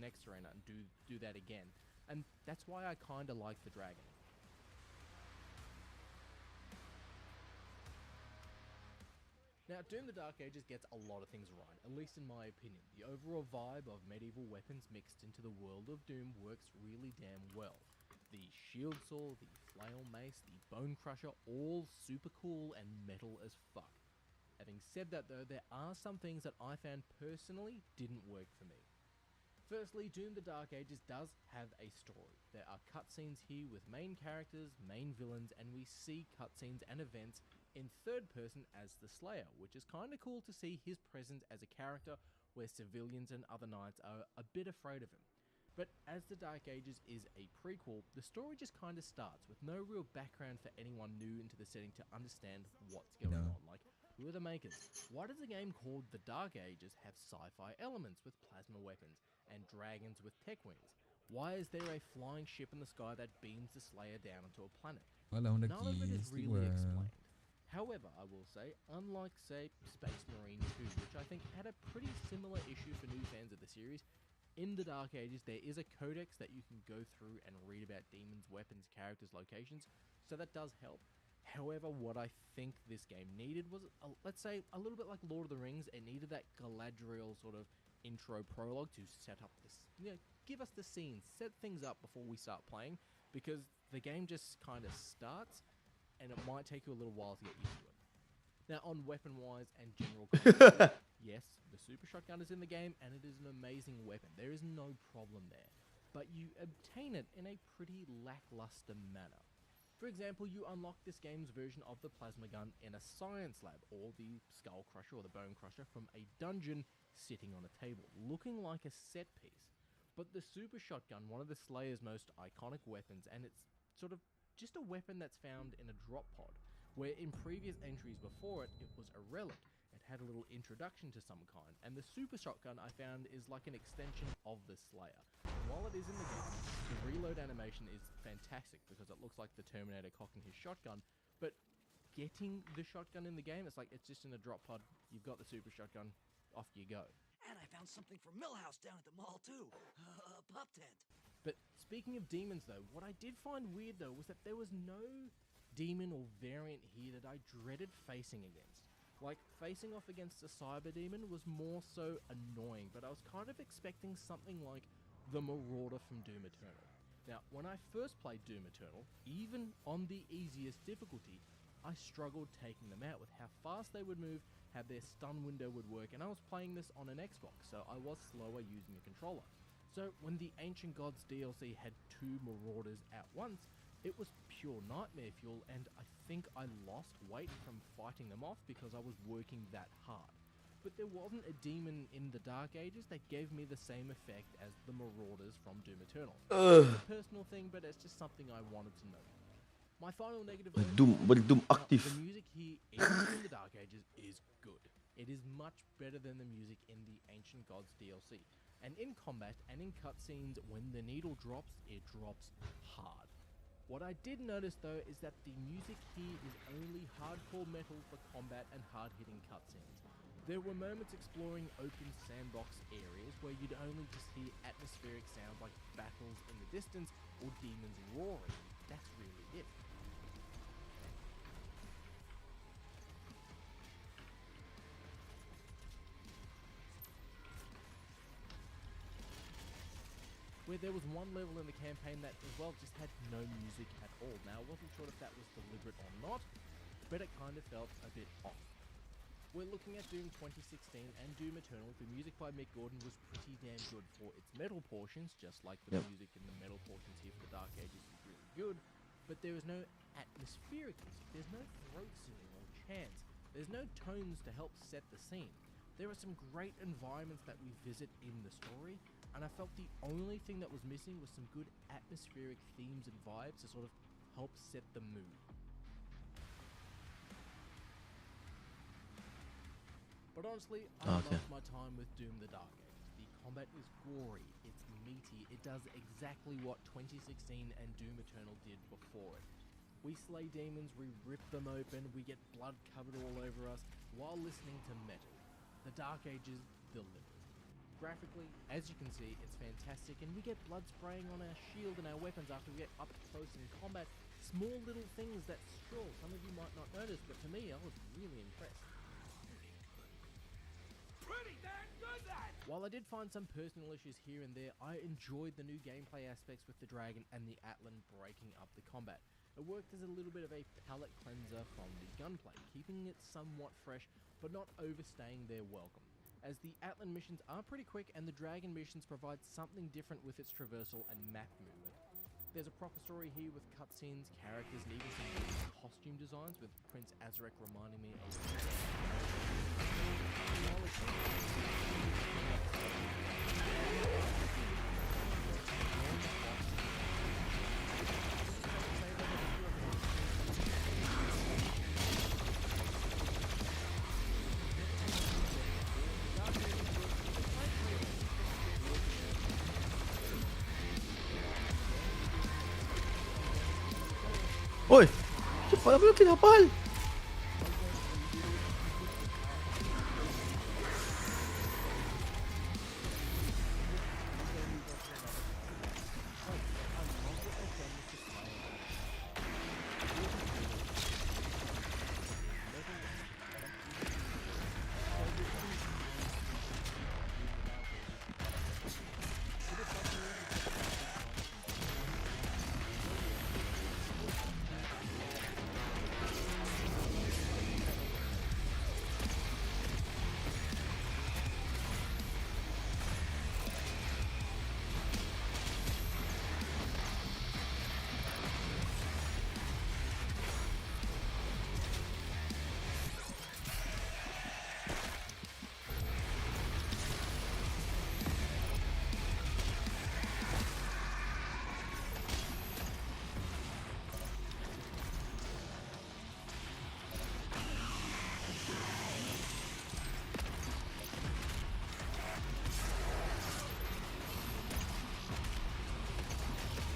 next arena and do that again. And that's why I kind of like the dragon. Now, Doom the Dark Ages gets a lot of things right, at least in my opinion. The overall vibe of medieval weapons mixed into the world of Doom works really damn well. The shield saw, the flail mace, the bone crusher, all super cool and metal as fuck. Having said that though, there are some things that I found personally didn't work for me. Firstly, Doom the Dark Ages does have a story. There are cutscenes here with main characters, main villains, and we see cutscenes and events in third person as the Slayer, which is kinda cool to see his presence as a character where civilians and other knights are a bit afraid of him. But as the Dark Ages is a prequel, the story just kinda starts with no real background for anyone new into the setting to understand what's going on. Like, who are the makers? Why does a game called The Dark Ages have sci-fi elements with plasma weapons and dragons with tech wings? Why is there a flying ship in the sky that beams the Slayer down onto a planet? None of it is really explained. However, I will say, unlike, say, Space Marine 2, which I think had a pretty similar issue for new fans of the series, in the Dark Ages there is a codex that you can go through and read about demons, weapons, characters, locations, so that does help. However, what I think this game needed was, let's say, a little bit like Lord of the Rings. It needed that Galadriel sort of intro prologue to set up this, give us the scene, set things up before we start playing, because the game just kind of starts, and it might take you a little while to get used to it. Now, on weapon-wise and general combat, yes, the super shotgun is in the game, and it is an amazing weapon. There is no problem there. But you obtain it in a pretty lackluster manner. For example, you unlock this game's version of the plasma gun in a science lab, or the skull crusher or the bone crusher from a dungeon sitting on a table, looking like a set piece. But the super shotgun, one of the Slayer's most iconic weapons, and it's sort of just a weapon that's found in a drop pod, where in previous entries before it, it was a relic. It had a little introduction to some kind, and the super shotgun I found is like an extension of the Slayer. And while it is in the game, the reload animation is fantastic because it looks like the Terminator cocking his shotgun, but getting the shotgun in the game, it's like it's just in a drop pod, you've got the super shotgun, off you go. And I found something from Millhouse down at the mall too, a pup tent. But speaking of demons though, what I did find weird though was that there was no demon or variant here that I dreaded facing against. Like, facing off against a cyber demon was more so annoying, but I was kind of expecting something like the Marauder from Doom Eternal. Now, when I first played Doom Eternal, even on the easiest difficulty, I struggled taking them out with how fast they would move, how their stun window would work, and I was playing this on an Xbox, so I was slower using a controller. So when the Ancient Gods DLC had 2 Marauders at once, it was pure nightmare fuel, and I think I lost weight from fighting them off because I was working that hard. But there wasn't a demon in the Dark Ages that gave me the same effect as the Marauders from Doom Eternal. It's a personal thing, but it's just something I wanted to know. My final negative note is the music here in the Dark Ages is good. It is much better than the music in the Ancient Gods DLC. And in combat and in cutscenes, when the needle drops, it drops hard. What I did notice though is that the music here is only hardcore metal for combat and hard-hitting cutscenes. There were moments exploring open sandbox areas where you'd only just hear atmospheric sounds like battles in the distance or demons roaring. That's really it. Where there was one level in the campaign that as well just had no music at all. Now I wasn't sure if that was deliberate or not, but it kind of felt a bit off. We're looking at Doom 2016 and Doom Eternal. The music by Mick Gordon was pretty damn good for its metal portions, just like the music in the metal portions here for the Dark Ages is really good, but there is no atmospheric music, there's no throat singing or chants, there's no tones to help set the scene. There are some great environments that we visit in the story, and I felt the only thing that was missing was some good atmospheric themes and vibes to sort of help set the mood. But honestly, I loved my time with Doom the Dark Ages. The combat is gory, it's meaty, it does exactly what 2016 and Doom Eternal did before it. We slay demons, we rip them open, we get blood covered all over us while listening to metal. The Dark Ages delivered. Graphically, as you can see, it's fantastic, and we get blood spraying on our shield and our weapons after we get up close in combat. Small little things that, sure, some of you might not notice, but for me, I was really impressed. Pretty damn good, that! While I did find some personal issues here and there, I enjoyed the new gameplay aspects with the dragon and the Atlan breaking up the combat. It worked as a little bit of a palate cleanser from the gunplay, keeping it somewhat fresh, but not overstaying their welcome, as the Atlan missions are pretty quick and the dragon missions provide something different with its traversal and map movement. There's a proper story here with cutscenes, characters, and even some good costume designs, with Prince Azarek reminding me of Oi, cepat aku yakin hafal.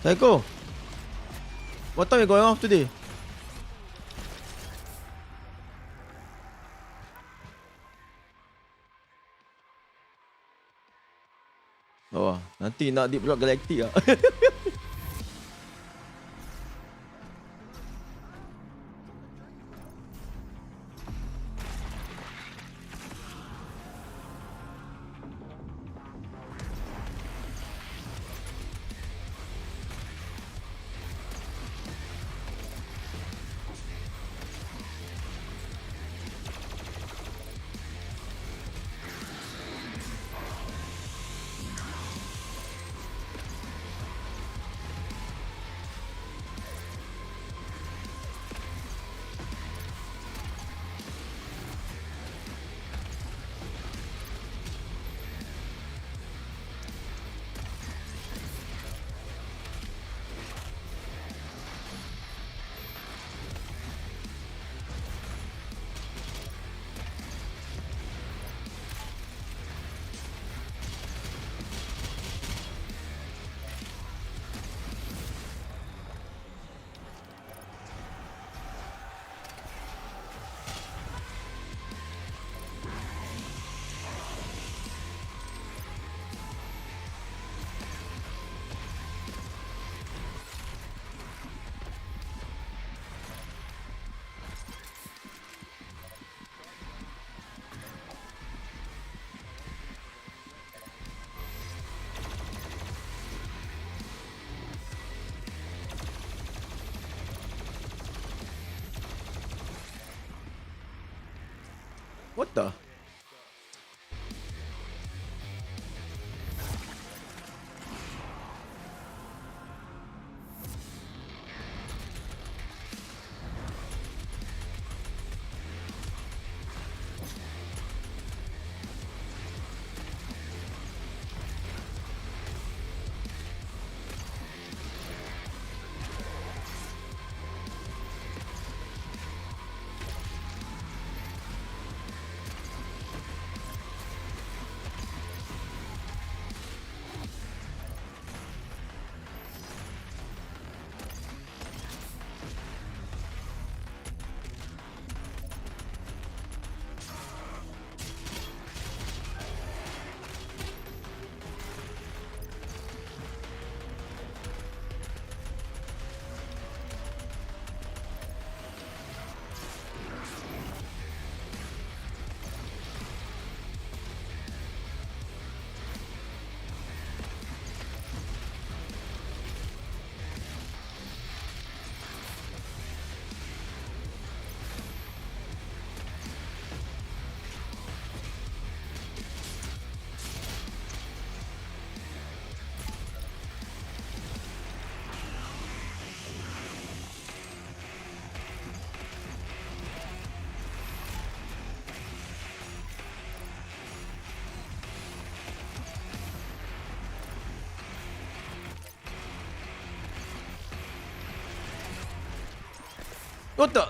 Psycho, what time are you going off today? Oh, nanti nak deep rock galactic ah. What the? What the?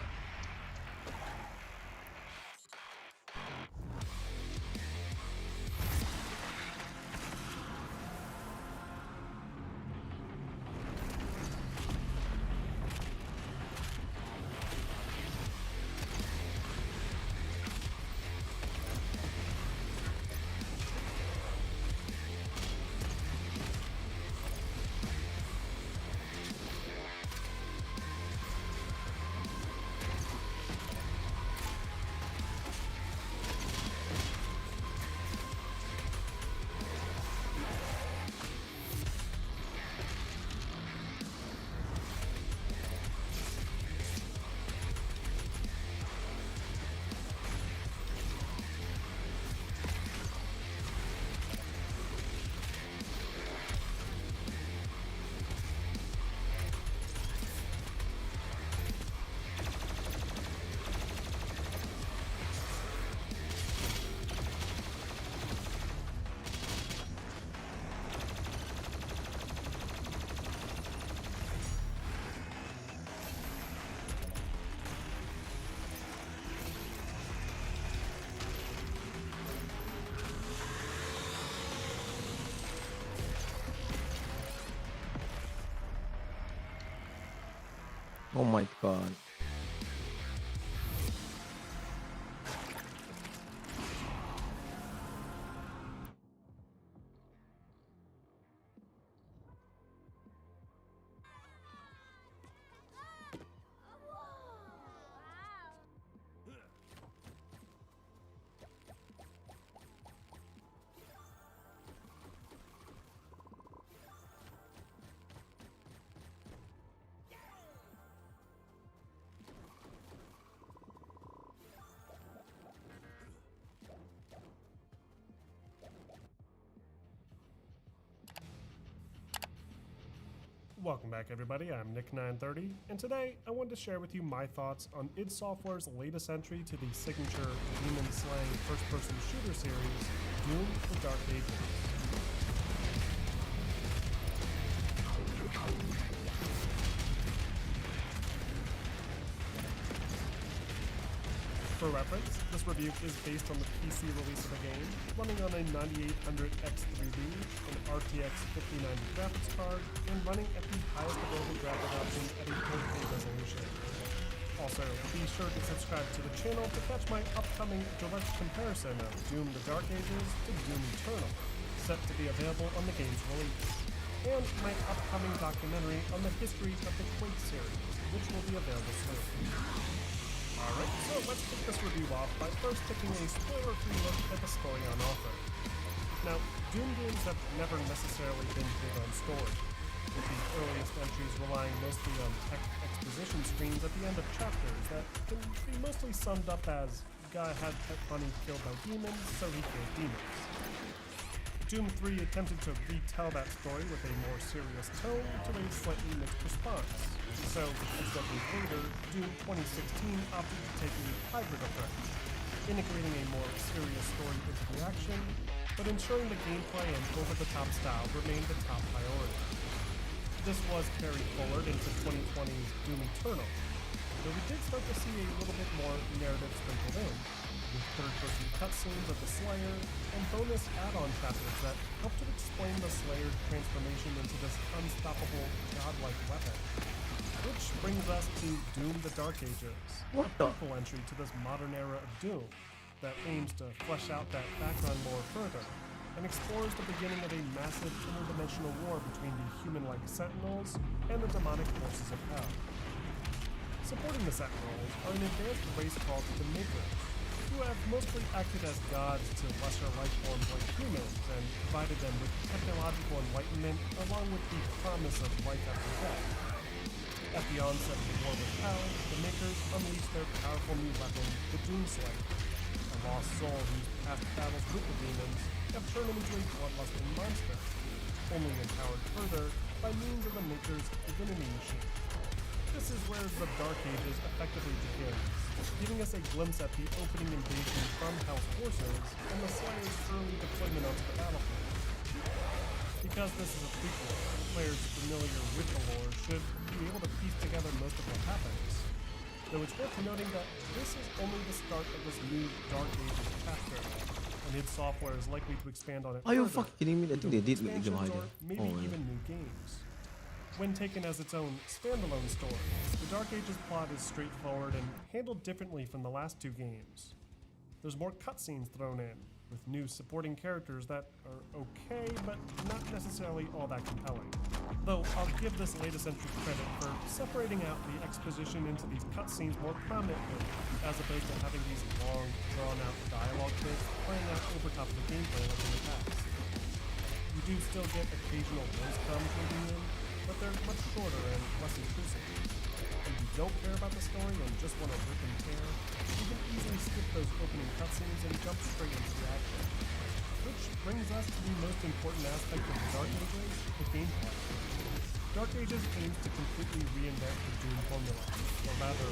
Oh my god. Welcome back everybody, I'm Nick930, and today I wanted to share with you my thoughts on id Software's latest entry to the signature demon-slaying first-person shooter series, Doom: The Dark Ages. For reference, this review is based on the PC release of the game, running on a 9800X3D, an RTX 5090 graphics card, and running at the highest available graphic options at a 4K resolution. Also, be sure to subscribe to the channel to catch my upcoming direct comparison of Doom: The Dark Ages to Doom Eternal, set to be available on the game's release, and my upcoming documentary on the history of the Quake series, which will be available soon. Alright, so let's kick this review off by first taking a spoiler-free look at the story on offer. Now, Doom games have never necessarily been big on story, with the earliest entries relying mostly on tech exposition screens at the end of chapters that can be mostly summed up as, guy had pet bunny killed by demons, so he killed demons. Doom 3 attempted to retell that story with a more serious tone to a slightly mixed response. So, as decades later, Doom 2016 opted to take a hybrid approach, integrating a more serious story into the action, but ensuring the gameplay and over-the-top style remained the top priority. This was carried forward into 2020's Doom Eternal, where we did start to see a little bit more narrative sprinkled in, with third-person cutscenes of the Slayer and bonus add-on chapters that helped to explain the Slayer's transformation into this unstoppable, godlike weapon. Which brings us to Doom: The Dark Ages, a prequel entry to this modern era of Doom that aims to flesh out that background lore further and explores the beginning of a massive interdimensional war between the human-like Sentinels and the demonic forces of Hell. Supporting the Sentinels are an advanced race called the Makers, who have mostly acted as gods to lesser life forms like humans and provided them with technological enlightenment along with the promise of life after death. At the onset of the war with Hell, the Makers unleashed their powerful new weapon, the Doomslayer, a lost soul whose past battles with the demons have turned him into a bloodlusting monster, only empowered further by means of the Makers' divinity machine. This is where the Dark Ages effectively begins, giving us a glimpse at the opening invasion from Hell's forces and the Slayer's early deployment onto the battlefield. Because this is a prequel, players familiar with the lore should be able to piece together most of what happens. though it's worth noting that this is only the start of this new Dark Ages chapter, and id Software is likely to expand on it Are you further, fucking kidding me? I think they did make the game expansions harder. or maybe Oh man. even new games. When taken as its own standalone story, the Dark Ages plot is straightforward and handled differently from the last two games. There's more cutscenes thrown in, with new supporting characters that are okay, but not necessarily all that compelling. Though I'll give this latest entry credit for separating out the exposition into these cutscenes more prominently, as opposed to having these long, drawn-out dialogue bits playing out over top of the gameplay like in the past. You do still get occasional voice comms moving in, but they're much shorter and less intrusive. If you don't care about the story and just want to rip and tear, you can easily skip those opening cutscenes and jump straight into the action. Which brings us to the most important aspect of the Dark Ages, the gameplay. Dark Ages aims to completely reinvent the Doom formula, or rather,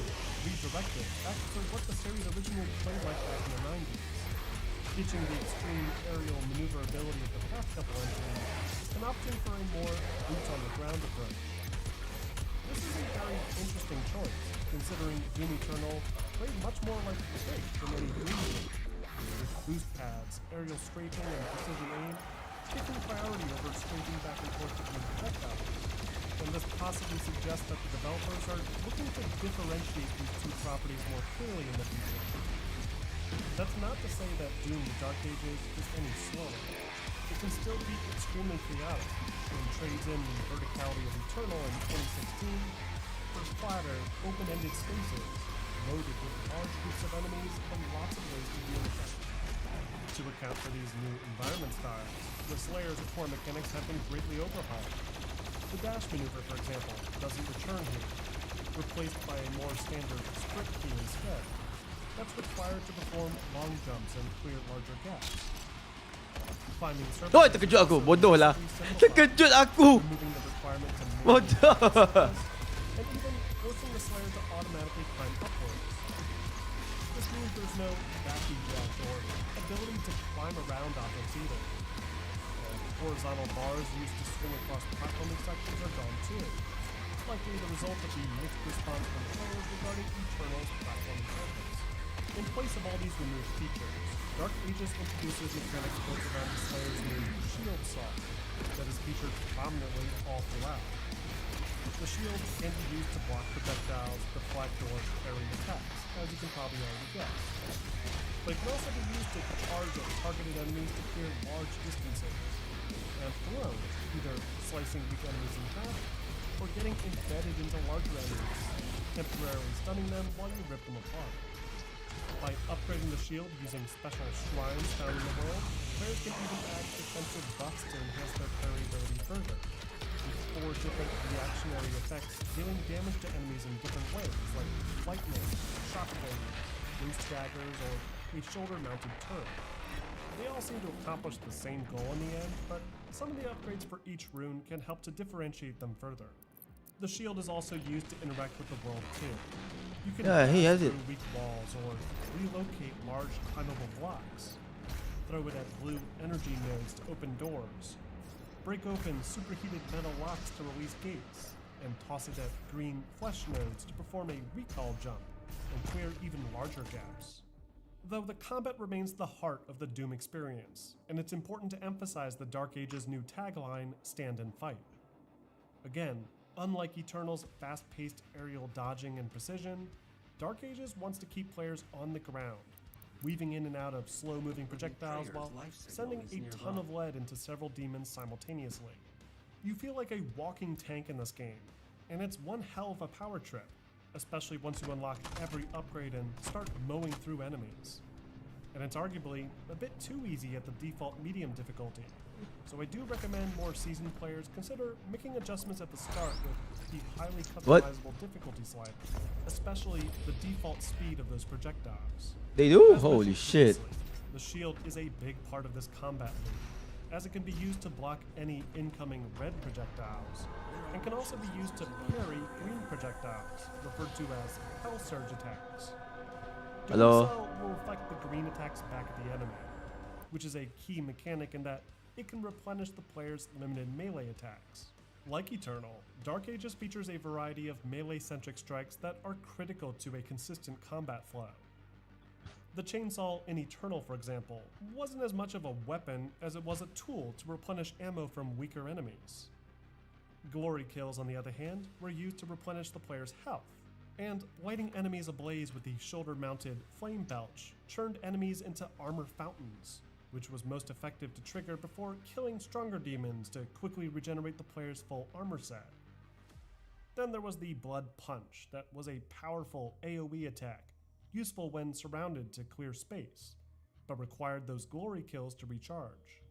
redirect it back to what the series originally played like back in the 90s. Ditching the extreme aerial maneuverability of the past couple entries and opting for a more boots-on-the-ground approach. This is a very interesting choice, considering Doom Eternal played much more like Quake than any Doom game, with boost pads, aerial strafing, and precision aim taking priority over scraping back and forth between projectiles. And this possibly suggests that the developers are looking to differentiate these two properties more clearly in the future. That's not to say that Doom the Dark Ages is any slower. It can still be extremely chaotic, and trades in the verticality of Eternal in 2016 for flatter, open-ended spaces, loaded with large groups of enemies and lots of ways to deal with them. To account for these new environment styles, the Slayer's core mechanics have been greatly overhauled. The dash maneuver, for example, doesn't return here, replaced by a more standard sprint key instead. That's required to perform long jumps and clear larger gaps. Climbing surfaces Oh, terkejut aku. Bodoh lah. Terkejut aku. removing the requirement to Bodoh. and even forcing the Slayer to automatically climb upwards. This means there's no backy jump or ability to climb around objects either. And horizontal bars used to swing across platforming sections are gone too. It's likely the result of the mixed response from players regarding Eternal's platforming surface. In place of all these removed features, Dark Ages introduces mechanics built around the Slayer's new shield saw that is featured prominently all throughout. The shield can be used to block projectiles, deflect, or parry attacks, as you can probably already guess. But it can also be used to charge at targeted enemies to clear large distances, and thrown, either slicing weak enemies in half, or getting embedded into larger enemies, temporarily stunning them while you rip them apart. By upgrading the shield using special shrines found in the world, players can even add defensive buffs to enhance their parry ability further, with 4 different reactionary effects dealing damage to enemies in different ways, like lightning, shockwave, boost daggers, or a shoulder-mounted turret. They all seem to accomplish the same goal in the end, but some of the upgrades for each rune can help to differentiate them further. The shield is also used to interact with the world too. You can Yeah, he pass has it. through weak walls or relocate large climbable blocks. Throw it at blue energy nodes to open doors. Break open superheated metal locks to release gates. And toss it at green flesh nodes to perform a recall jump and clear even larger gaps. Though the combat remains the heart of the Doom experience, and it's important to emphasize the Dark Ages' new tagline, "Stand and Fight." Again, unlike Eternal's fast-paced aerial dodging and precision, Dark Ages wants to keep players on the ground, weaving in and out of slow-moving projectiles while sending a ton of lead into several demons simultaneously. You feel like a walking tank in this game, and it's one hell of a power trip, especially once you unlock every upgrade and start mowing through enemies. And it's arguably a bit too easy at the default medium difficulty, so I do recommend more seasoned players consider making adjustments at the start with the highly customizable difficulty slider, especially the default speed of those projectiles. They do? As Holy mentioned shit. previously, the shield is a big part of this combat loop, as it can be used to block any incoming red projectiles, and can also be used to parry green projectiles, referred to as Hell Surge attacks. Doing Hello? so will reflect the green attacks back at the enemy, which is a key mechanic in that it can replenish the player's limited melee attacks. Like Eternal, Dark Ages features a variety of melee-centric strikes that are critical to a consistent combat flow. The chainsaw in Eternal, for example, wasn't as much of a weapon as it was a tool to replenish ammo from weaker enemies. Glory kills, on the other hand, were used to replenish the player's health, and lighting enemies ablaze with the shoulder-mounted Flame Belch churned enemies into armor fountains, which was most effective to trigger before killing stronger demons to quickly regenerate the player's full armor set. Then there was the Blood Punch, that was a powerful AoE attack, useful when surrounded to clear space, but required those glory kills to recharge.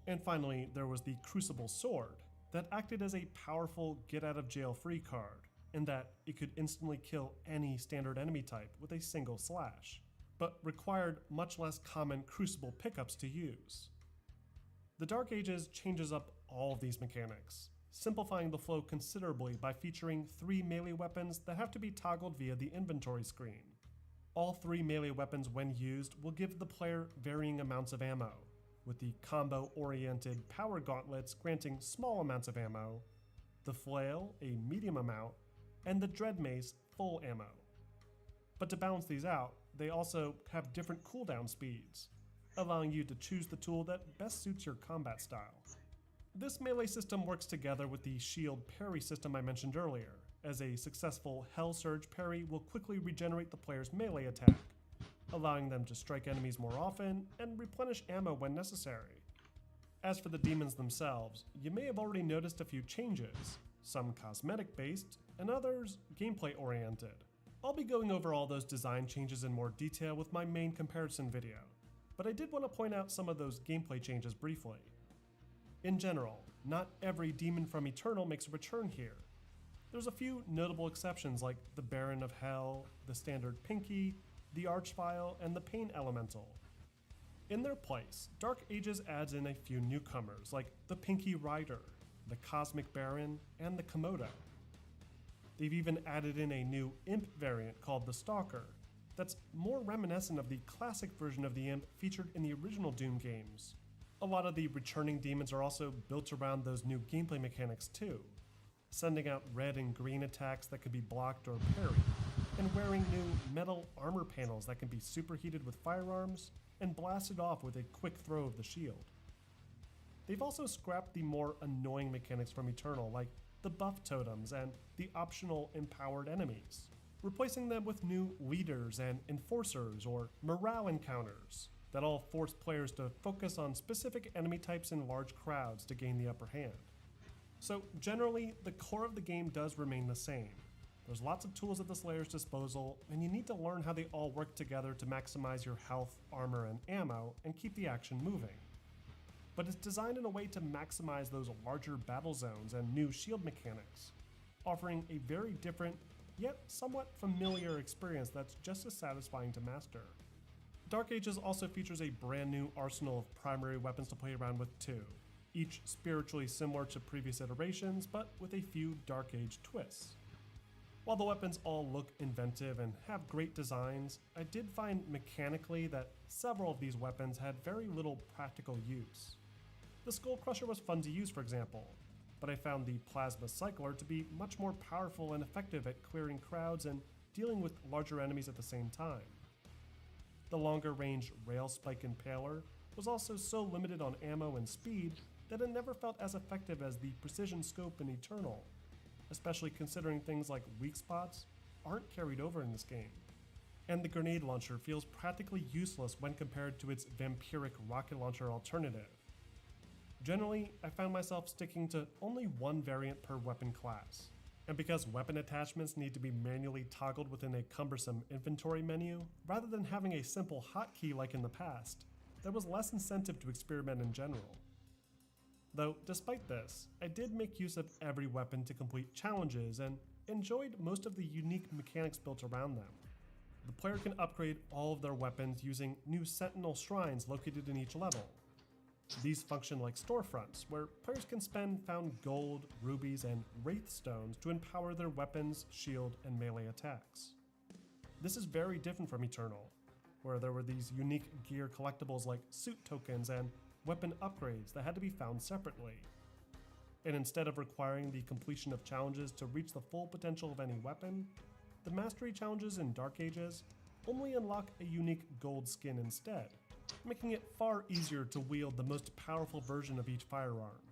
And finally, there was the Crucible Sword, that acted as a powerful get-out-of-jail-free card, in that it could instantly kill any standard enemy type with a single slash, but required much less common Crucible pickups to use. The Dark Ages changes up all of these mechanics, simplifying the flow considerably by featuring 3 melee weapons that have to be toggled via the inventory screen. All 3 melee weapons, when used, will give the player varying amounts of ammo, with the combo-oriented power gauntlets granting small amounts of ammo, the flail a medium amount, and the dread mace full ammo. But to balance these out, they also have different cooldown speeds, allowing you to choose the tool that best suits your combat style. This melee system works together with the shield parry system I mentioned earlier, as a successful Hell Surge parry will quickly regenerate the player's melee attack, allowing them to strike enemies more often and replenish ammo when necessary. As for the demons themselves, you may have already noticed a few changes, some cosmetic based and others gameplay oriented. I'll be going over all those design changes in more detail with my main comparison video, but I did want to point out some of those gameplay changes briefly. In general, not every demon from Eternal makes a return here. There's a few notable exceptions like the Baron of Hell, the standard Pinky, the Archvile, and the Pain Elemental. In their place, Dark Ages adds in a few newcomers like the Pinky Rider, the Cosmic Baron, and the Komodo. They've even added in a new Imp variant called the Stalker, that's more reminiscent of the classic version of the Imp featured in the original Doom games. A lot of the returning demons are also built around those new gameplay mechanics too, sending out red and green attacks that can be blocked or parried, and wearing new metal armor panels that can be superheated with firearms and blasted off with a quick throw of the shield. They've also scrapped the more annoying mechanics from Eternal, like the buff totems and the optional empowered enemies, replacing them with new leaders and enforcers or morale encounters that all force players to focus on specific enemy types in large crowds to gain the upper hand. So generally, the core of the game does remain the same. There's lots of tools at the Slayer's disposal, and you need to learn how they all work together to maximize your health, armor, and ammo, and keep the action moving. But it's designed in a way to maximize those larger battle zones and new shield mechanics, offering a very different, yet somewhat familiar experience that's just as satisfying to master. Dark Ages also features a brand new arsenal of primary weapons to play around with too, each spiritually similar to previous iterations, but with a few Dark Age twists. While the weapons all look inventive and have great designs, I did find mechanically that several of these weapons had very little practical use. The Skull Crusher was fun to use, for example, but I found the Plasma Cycler to be much more powerful and effective at clearing crowds and dealing with larger enemies at the same time. The longer range Rail Spike Impaler was also so limited on ammo and speed that it never felt as effective as the Precision Scope in Eternal, especially considering things like weak spots aren't carried over in this game. And the Grenade Launcher feels practically useless when compared to its vampiric rocket launcher alternative. Generally, I found myself sticking to only one variant per weapon class, and because weapon attachments need to be manually toggled within a cumbersome inventory menu, rather than having a simple hotkey like in the past, there was less incentive to experiment in general. Though, despite this, I did make use of every weapon to complete challenges and enjoyed most of the unique mechanics built around them. The player can upgrade all of their weapons using new Sentinel shrines located in each level. These function like storefronts, where players can spend found gold, rubies, and wraith stones to empower their weapons, shield, and melee attacks. This is very different from Eternal, where there were these unique gear collectibles like suit tokens and weapon upgrades that had to be found separately. and instead of requiring the completion of challenges to reach the full potential of any weapon, the mastery challenges in Dark Ages only unlock a unique gold skin instead, making it far easier to wield the most powerful version of each firearm.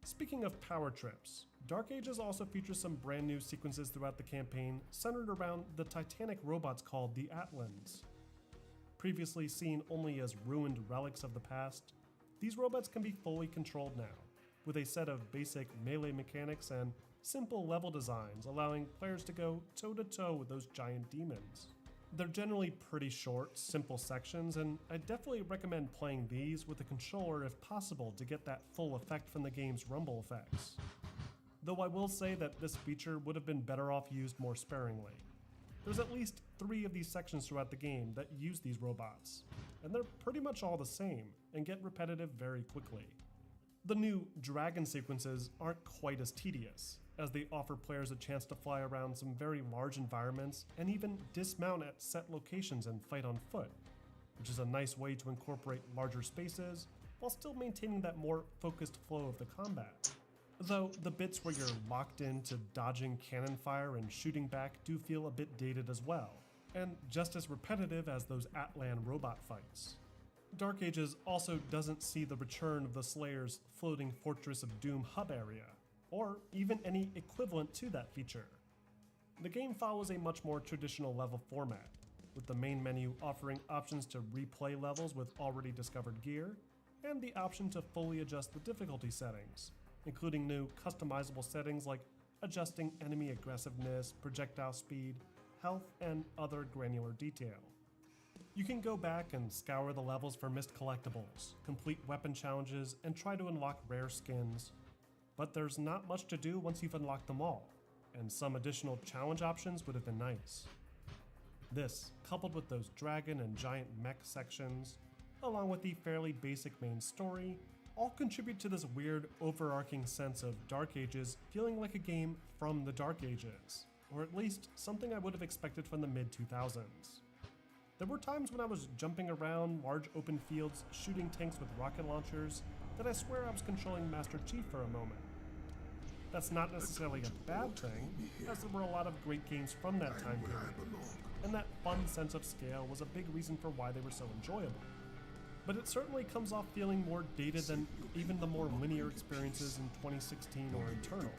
Speaking of power trips, Dark Ages also features some brand new sequences throughout the campaign centered around the titanic robots called the Atlans. Previously seen only as ruined relics of the past, these robots can be fully controlled now, with a set of basic melee mechanics and simple level designs allowing players to go toe-to-toe with those giant demons. They're generally pretty short, simple sections, and I definitely recommend playing these with a controller if possible to get that full effect from the game's rumble effects. Though I will say that this feature would have been better off used more sparingly. There's at least 3 of these sections throughout the game that use these robots, and they're pretty much all the same and get repetitive very quickly. The new dragon sequences aren't quite as tedious, as they offer players a chance to fly around some very large environments and even dismount at set locations and fight on foot, which is a nice way to incorporate larger spaces while still maintaining that more focused flow of the combat. Though the bits where you're locked into dodging cannon fire and shooting back do feel a bit dated as well, and just as repetitive as those Atlan robot fights. Dark Ages also doesn't see the return of the Slayer's floating Fortress of Doom hub area, or even any equivalent to that feature. The game follows a much more traditional level format, with the main menu offering options to replay levels with already discovered gear, and the option to fully adjust the difficulty settings, including new customizable settings like adjusting enemy aggressiveness, projectile speed, health, and other granular detail. You can go back and scour the levels for missed collectibles, complete weapon challenges, and try to unlock rare skins, but there's not much to do once you've unlocked them all, and some additional challenge options would have been nice. This, coupled with those dragon and giant mech sections, along with the fairly basic main story, all contribute to this weird overarching sense of Dark Ages feeling like a game from the Dark Ages, or at least something I would have expected from the mid-2000s. There were times when I was jumping around large open fields shooting tanks with rocket launchers that I swear I was controlling Master Chief for a moment. That's not necessarily a bad thing, as there were a lot of great games from that time period, and that fun sense of scale was a big reason for why they were so enjoyable. But it certainly comes off feeling more dated than even the more linear experiences in 2016 or Eternal.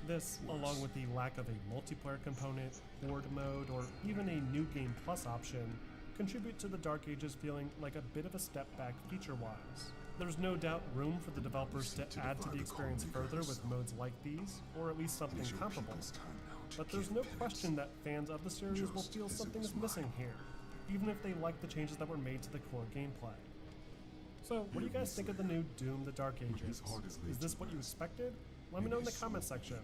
This, along with the lack of a multiplayer component, horde mode, or even a New Game Plus option, contribute to the Dark Ages feeling like a bit of a step back feature-wise. There's no doubt room for the developers to add to the experience further with modes like these, or at least something comparable. But there's no question that fans of the series will feel something is missing here, even if they like the changes that were made to the core gameplay. So, what do you guys think of the new Doom: The Dark Ages? Is this what you expected? Let me know in the comment section.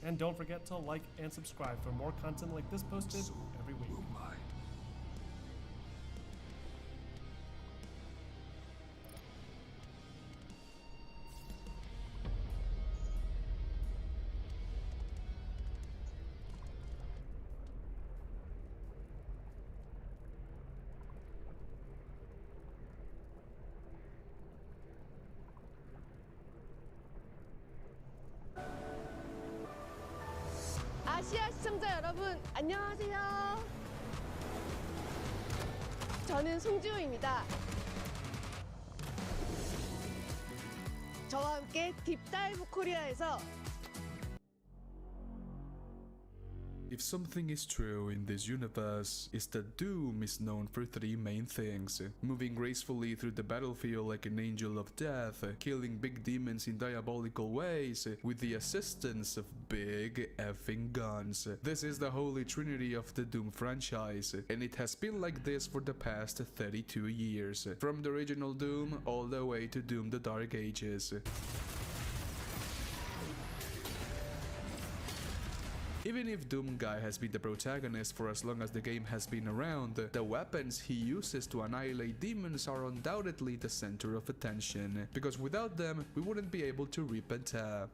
And don't forget to like and subscribe for more content like this posted every week. 아시아 시청자 여러분, 안녕하세요. 저는 송지호입니다. 저와 함께 딥다이브 코리아에서 If something is true in this universe, it's that Doom is known for 3 main things: moving gracefully through the battlefield like an angel of death, killing big demons in diabolical ways, with the assistance of big effing guns. This is the holy trinity of the Doom franchise, and it has been like this for the past 32 years, from the original Doom all the way to Doom: The Dark Ages. Even if Doom Guy has been the protagonist for as long as the game has been around, the weapons he uses to annihilate demons are undoubtedly the center of attention, because without them we wouldn't be able to rip and tap.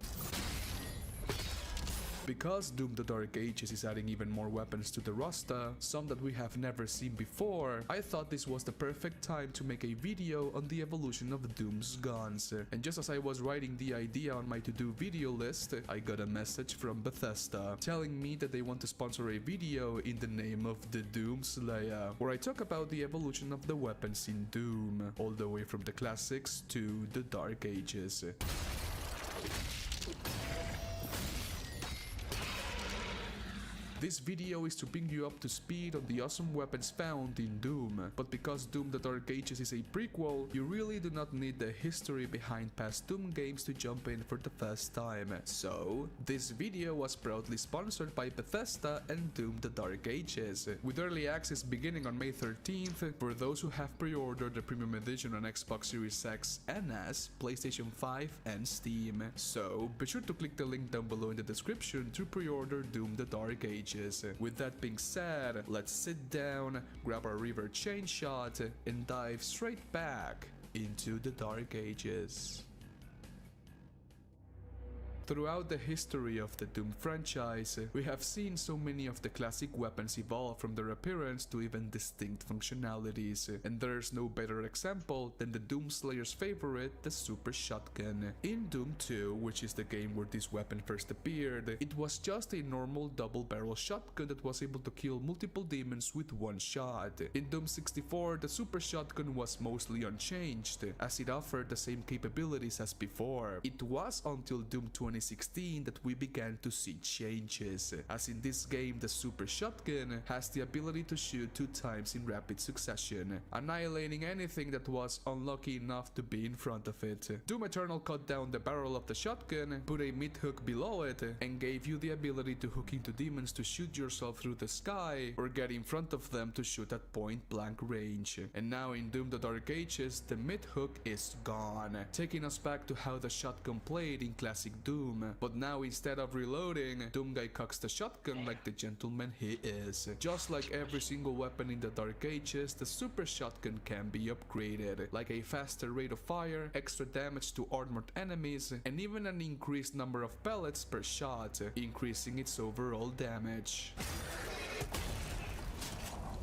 Because Doom the Dark Ages is adding even more weapons to the roster, some that we have never seen before, I thought this was the perfect time to make a video on the evolution of Doom's guns. And just as I was writing the idea on my to-do video list, I got a message from Bethesda telling me that they want to sponsor a video in the name of the Doom Slayer, where I talk about the evolution of the weapons in Doom, all the way from the classics to the Dark Ages. This video is to bring you up to speed on the awesome weapons found in Doom, but because Doom the Dark Ages is a prequel, you really do not need the history behind past Doom games to jump in for the first time. So, this video was proudly sponsored by Bethesda and Doom the Dark Ages, with early access beginning on May 13th for those who have pre-ordered the premium edition on Xbox Series X and S, PlayStation 5 and Steam. So, be sure to click the link down below in the description to pre-order Doom the Dark Ages. With that being said, let's sit down, grab our river chain shot, and dive straight back into the Dark Ages. Throughout the history of the Doom franchise, we have seen so many of the classic weapons evolve from their appearance to even distinct functionalities, and there's no better example than the Doom Slayer's favorite, the Super Shotgun. In Doom 2, which is the game where this weapon first appeared, it was just a normal double-barrel shotgun that was able to kill multiple demons with one shot. In Doom 64, the Super Shotgun was mostly unchanged, as it offered the same capabilities as before. It was until Doom 2016 that we began to see changes, as in this game the Super Shotgun has the ability to shoot 2 times in rapid succession, annihilating anything that was unlucky enough to be in front of it. Doom Eternal cut down the barrel of the shotgun, put a mid-hook below it, and gave you the ability to hook into demons to shoot yourself through the sky, or get in front of them to shoot at point-blank range. And now in Doom the Dark Ages, the mid-hook is gone, taking us back to how the shotgun played in classic Doom. But now instead of reloading, Doom Guy cocks the shotgun like the gentleman he is. Just like every single weapon in the Dark Ages, the Super Shotgun can be upgraded, like a faster rate of fire, extra damage to armored enemies, and even an increased number of pellets per shot, increasing its overall damage.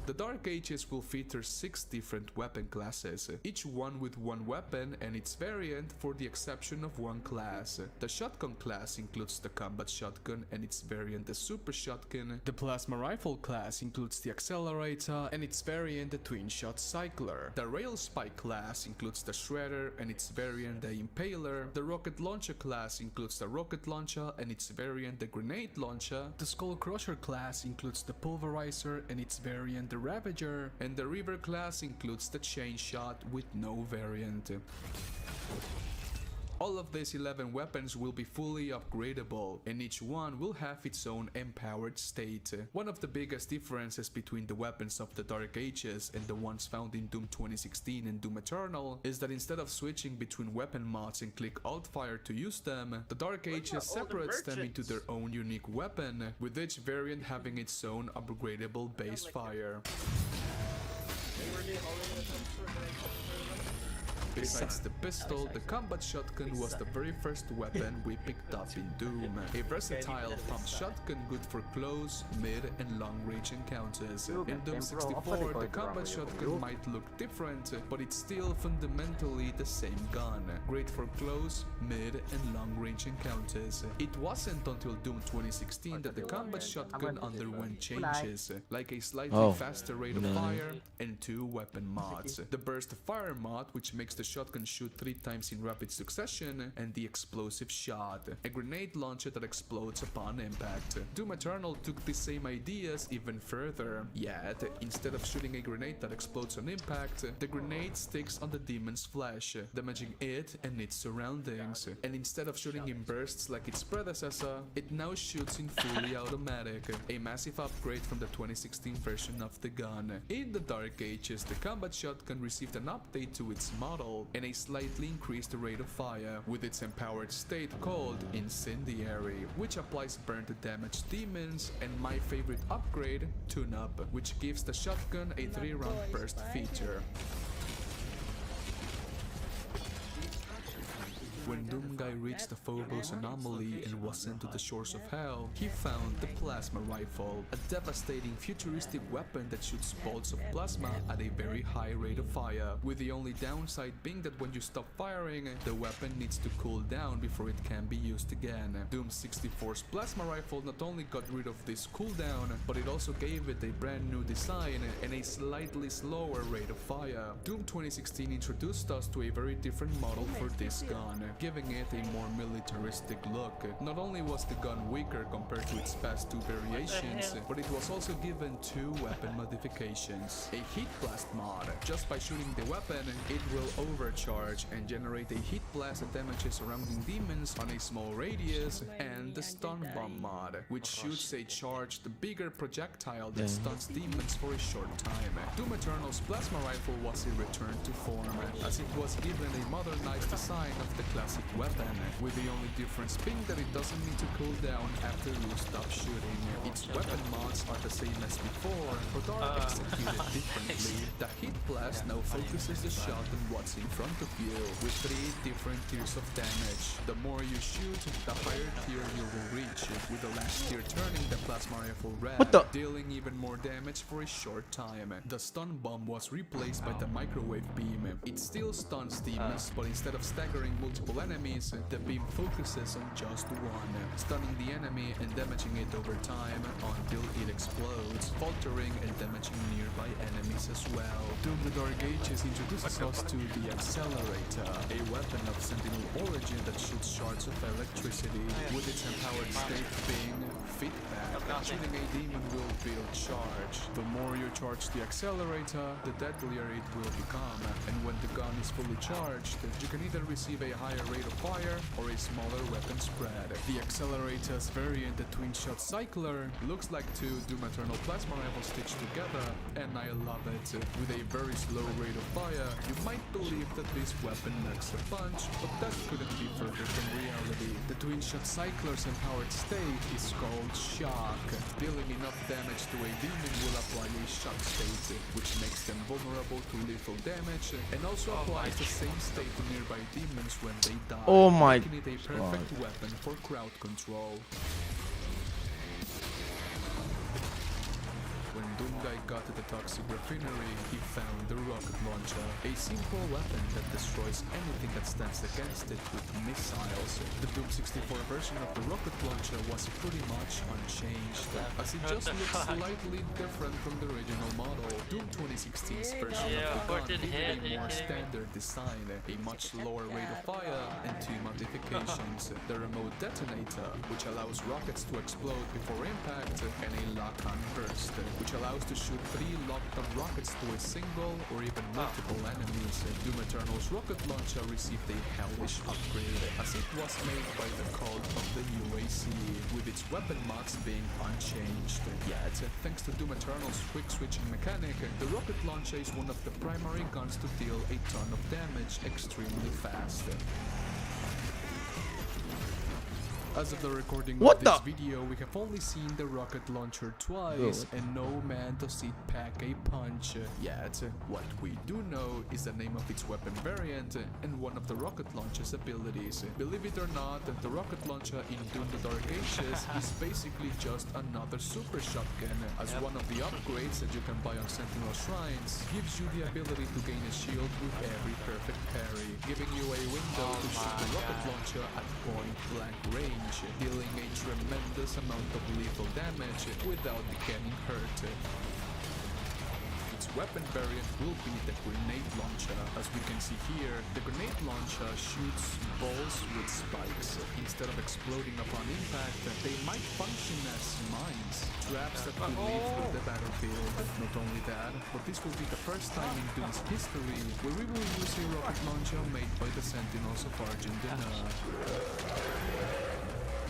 The Dark Ages will feature 6 different weapon classes, each one with one weapon and its variant for the exception of one class. The Shotgun class includes the Combat Shotgun and its variant the Super Shotgun. The Plasma Rifle class includes the Accelerator and its variant the Twin Shot Cycler. The Rail Spike class includes the Shredder and its variant the Impaler. The Rocket Launcher class includes the Rocket Launcher and its variant the Grenade Launcher. The Skull Crusher class includes the Pulverizer and its variant the Ravager, and the River class includes the Chain Shot with no variant. All of these 11 weapons will be fully upgradable, and each one will have its own empowered state. One of the biggest differences between the weapons of the Dark Ages and the ones found in Doom 2016 and Doom Eternal is that instead of switching between weapon mods and click Alt-Fire to use them, the Dark Ages separates them into their own unique weapon, with each variant having its own upgradable base fire. Besides the pistol, the Combat Shotgun was the very first weapon we picked up in Doom. A versatile pump shotgun good for close, mid and long range encounters. In Doom 64, the Combat Shotgun might look different, but it's still fundamentally the same gun. Great for close, mid and long range encounters. It wasn't until Doom 2016 that the Combat Shotgun underwent changes, like a slightly faster rate of fire and 2 weapon mods. The Burst Fire mod, which makes the shotgun shoot 3 times in rapid succession, and the Explosive Shot, a grenade launcher that explodes upon impact. Doom Eternal took the same ideas even further, yet instead of shooting a grenade that explodes on impact, the grenade sticks on the demon's flesh, damaging it and its surroundings. And instead of shooting in bursts like its predecessor, it now shoots in fully automatic, a massive upgrade from the 2016 version of the gun. In the Dark Ages, the Combat Shotgun received an update to its model and a slightly increased rate of fire, with its empowered state called Incendiary, which applies burn to damage demons, and my favorite upgrade, Tune Up, which gives the shotgun a 3-round burst feature. When Doomguy reached the Phobos anomaly and was sent to the shores of hell, he found the plasma rifle, a devastating futuristic weapon that shoots bolts of plasma at a very high rate of fire, with the only downside being that when you stop firing, the weapon needs to cool down before it can be used again. Doom 64's plasma rifle not only got rid of this cooldown, but it also gave it a brand new design and a slightly slower rate of fire. Doom 2016 introduced us to a very different model for this gun, giving it a more militaristic look. Not only was the gun weaker compared to its past two variations, but it was also given two weapon modifications. A heat blast mod. Just by shooting the weapon, it will overcharge and generate a heat blast that damages surrounding demons on a small radius, and the stun bomb mod, which shoots a charged, bigger projectile that stuns demons for a short time. Doom Eternal's plasma rifle was a return to form, as it was given a modernized design of the classic weapon, with the only difference being that it doesn't need to cool down after you stop shooting. Its weapon mods are the same as before, but are executed differently. The heat blast now focuses the shot on what's in front of you, with 3 different tiers of damage. The more you shoot, the higher tier you will reach, with the last tier turning the plasma rifle red, dealing even more damage for a short time. The stun bomb was replaced by the microwave beam. It still stuns demons, but instead of staggering multiple enemies, the beam focuses on just one, stunning the enemy and damaging it over time until it explodes, faltering and damaging nearby enemies as well. Doom the Dark Ages introduces us to the Accelerator, a weapon of Sentinel origin that shoots shards of electricity, with its empowered state being feedback. Shooting a demon will build charge. The more you charge the Accelerator, the deadlier it will become, and when the gun is fully charged, you can either receive a higher rate of fire or a smaller weapon spread. The Accelerator's variant, the Twin Shot Cycler, looks like 2 Doom Eternal plasma rifles stitched together, and I love it. With a very slow rate of fire, you might believe that this weapon lacks a punch, but that couldn't be further from reality. The Twin Shot Cycler's empowered state is called Shock. Dealing enough damage to a demon will apply a shock state, which makes them vulnerable to lethal damage, and also applies the same state to nearby demons when they die, making it a perfect weapon for crowd control. When Doomguy got to the toxic refinery, he found the rocket launcher, a simple weapon that destroys anything that stands against it with missiles. The Doom 64 version of the rocket launcher was pretty much unchanged, as it just looks slightly different from the original model. Doom 2016's version of the gun gave a more standard design, a much lower rate of fire, and 2 modifications. The remote detonator, which allows rockets to explode before impact, and a lock-on burst, which allows to shoot 3 locked-on rockets to a single or even multiple enemies. Doom Eternal's rocket launcher received a hellish upgrade, as it was made by the cult of the UAC, with its weapon mods being unchanged. Yet, thanks to Doom Eternal's quick-switching mechanic, the rocket launcher is one of the primary guns to deal a ton of damage extremely fast. As of the recording of this video, we have only seen the rocket launcher twice, and no man does it pack a punch yet. What we do know is the name of its weapon variant and one of the rocket launcher's abilities. Believe it or not, the rocket launcher in Doom the Dark Ages is basically just another super shotgun, as one of the upgrades that you can buy on Sentinel Shrines gives you the ability to gain a shield with every perfect parry, giving you a window to shoot the rocket launcher at point-blank range, dealing a tremendous amount of lethal damage without getting hurt. Its weapon variant will be the grenade launcher. As we can see here, the grenade launcher shoots balls with spikes. Instead of exploding upon impact, they might function as mines, traps that could lead through the battlefield. Not only that, but this will be the first time in Doom's history where we will use a rocket launcher made by the Sentinels of Argent.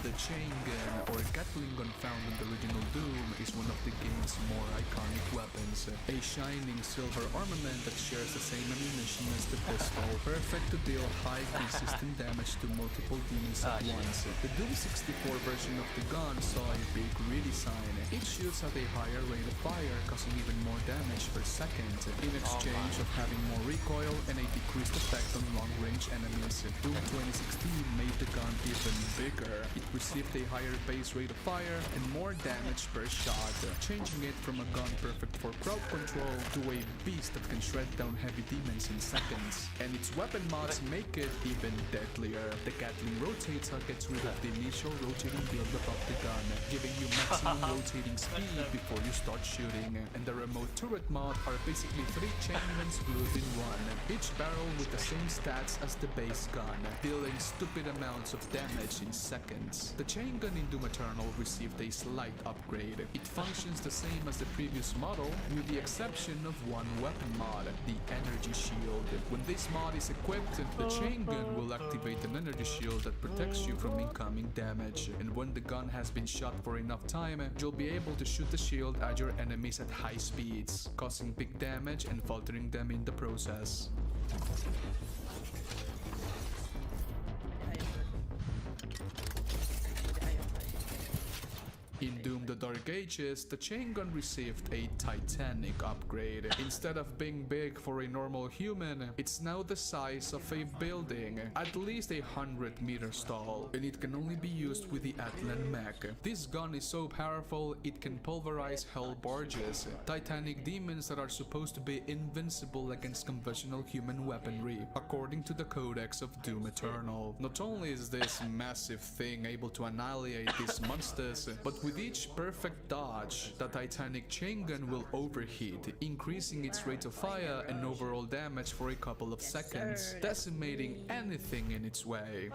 The chain gun, or Gatling gun found in the original Doom, is one of the game's more iconic weapons. A shining silver armament that shares the same ammunition as the pistol, perfect to deal high consistent damage to multiple demons at once. The Doom 64 version of the gun saw a big redesign. It shoots at a higher rate of fire, causing even more damage per second, in exchange of having more recoil and a decreased effect on long-range enemies. Doom 2016 made the gun even bigger. It received a higher base rate of fire and more damage per shot, changing it from a gun perfect for crowd control to a beast that can shred down heavy demons in seconds. And its weapon mods make it even deadlier. The Gatling rotator gets rid of the initial rotating buildup of the gun, giving you maximum rotating speed before you start shooting. And the remote turret mod are basically 3 chain guns glued in one, each barrel with the same stats as the base gun, dealing stupid amounts of damage in seconds. The chain gun in Doom Eternal received a slight upgrade. It functions the same as the previous model, with the exception of one weapon mod, the energy shield. When this mod is equipped, the chain gun will activate an energy shield that protects you from incoming damage. And when the gun has been shot for enough time, you'll be able to shoot the shield at your enemies at high speeds, causing big damage and faltering them in the process. In Doom the Dark Ages, the chain gun received a titanic upgrade. Instead of being big for a normal human, it's now the size of a building, at least 100 meters tall, and it can only be used with the Atlan mech. This gun is so powerful it can pulverize hell barges, titanic demons that are supposed to be invincible against conventional human weaponry, according to the Codex of Doom Eternal. Not only is this massive thing able to annihilate these monsters, but with each perfect dodge, the titanic chain gun will overheat, increasing its rate of fire and overall damage for a couple of seconds, decimating anything in its way.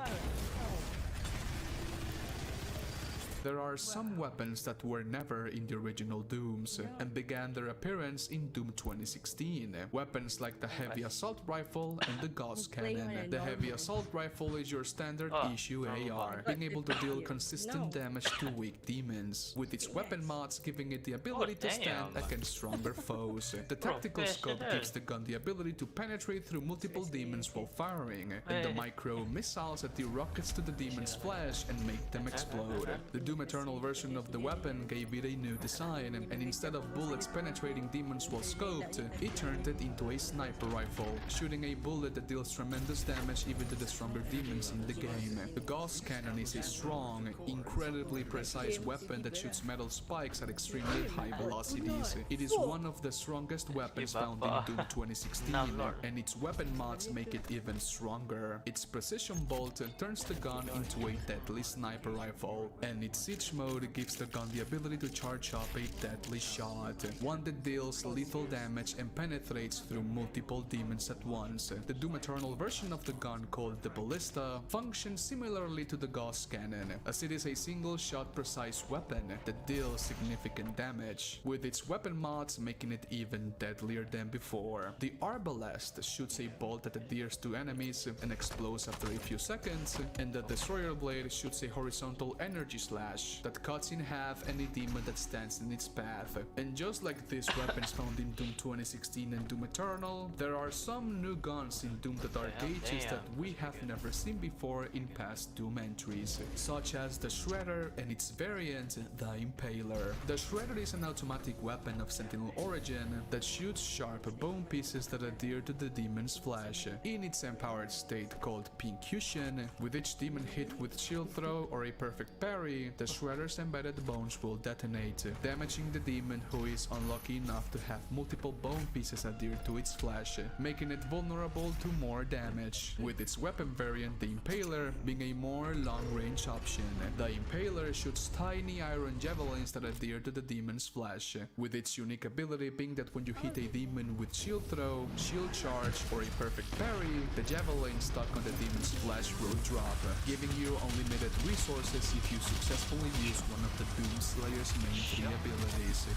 There are some weapons that were never in the original Dooms and began their appearance in Doom 2016. Weapons like the heavy assault rifle and the Gauss cannon. The heavy assault rifle is your standard issue AR, being able to deal consistent damage to weak demons, with its weapon mods giving it the ability to stand against stronger foes. The tactical scope gives the gun the ability to penetrate through multiple demons while firing, and the micro missiles that deal rockets to the demon's flesh and make them explode. The Doom Eternal version of the weapon gave it a new design, and instead of bullets penetrating demons while scoped, it turned it into a sniper rifle, shooting a bullet that deals tremendous damage even to the stronger demons in the game. The Gauss cannon is a strong, incredibly precise weapon that shoots metal spikes at extremely high velocities. It is one of the strongest weapons found in Doom 2016, and its weapon mods make it even stronger. Its precision bolt turns the gun into a deadly sniper rifle, and its siege mode gives the gun the ability to charge up a deadly shot, one that deals lethal damage and penetrates through multiple demons at once. The Doom Eternal version of the gun, called the Ballista, functions similarly to the Gauss cannon, as it is a single-shot precise weapon that deals significant damage, with its weapon mods making it even deadlier than before. The Arbalest shoots a bolt that adheres to enemies and explodes after a few seconds, and the Destroyer Blade shoots a horizontal energy slash that cuts in half any demon that stands in its path. And just like these weapons found in Doom 2016 and Doom Eternal, there are some new guns in Doom the Dark Ages that we have never seen before in past Doom entries, such as the Shredder and its variant, the Impaler. The Shredder is an automatic weapon of Sentinel origin that shoots sharp bone pieces that adhere to the demon's flesh, in its empowered state called Pincution. With each demon hit with shield throw or a perfect parry, the Shredder's embedded bones will detonate, damaging the demon who is unlucky enough to have multiple bone pieces adhere to its flesh, making it vulnerable to more damage, with its weapon variant, the Impaler, being a more long-range option. The Impaler shoots tiny iron javelins that adhere to the demon's flesh, with its unique ability being that when you hit a demon with shield throw, shield charge, or a perfect parry, the javelin stuck on the demon's flesh will drop, giving you unlimited resources if you successfully use one of the Doom Slayer's main 3 abilities.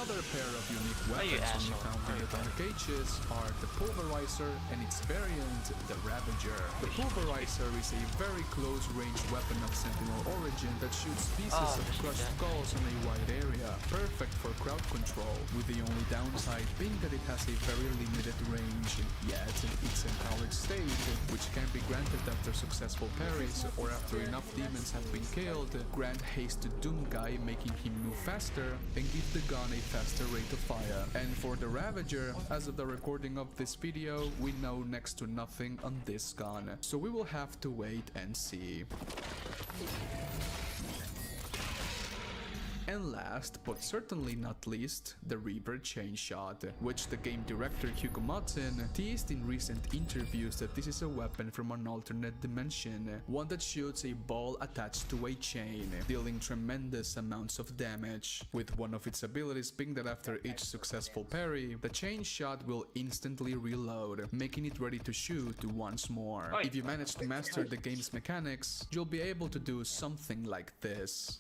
Another pair of unique weapons only found in the Dark Ages are the Pulverizer and its variant, the Ravager. The Pulverizer is a very close-range weapon of Sentinel origin that shoots pieces of crushed skulls on a wide area, perfect for crowd control, with the only downside being that it has a very limited range, yet its empowered state, which can be granted after successful parries or after enough demons have been killed, grant haste to Doomguy, making him move faster and give the gun a faster rate of fire. And for the Ravager, as of the recording of this video, we know next to nothing on this gun, so we will have to wait and see. And last, but certainly not least, the Reaper Chainshot, which the game director Hugo Martin teased in recent interviews that this is a weapon from an alternate dimension, one that shoots a ball attached to a chain, dealing tremendous amounts of damage, with one of its abilities being that after each successful parry, the chain shot will instantly reload, making it ready to shoot once more. If you manage to master the game's mechanics, you'll be able to do something like this.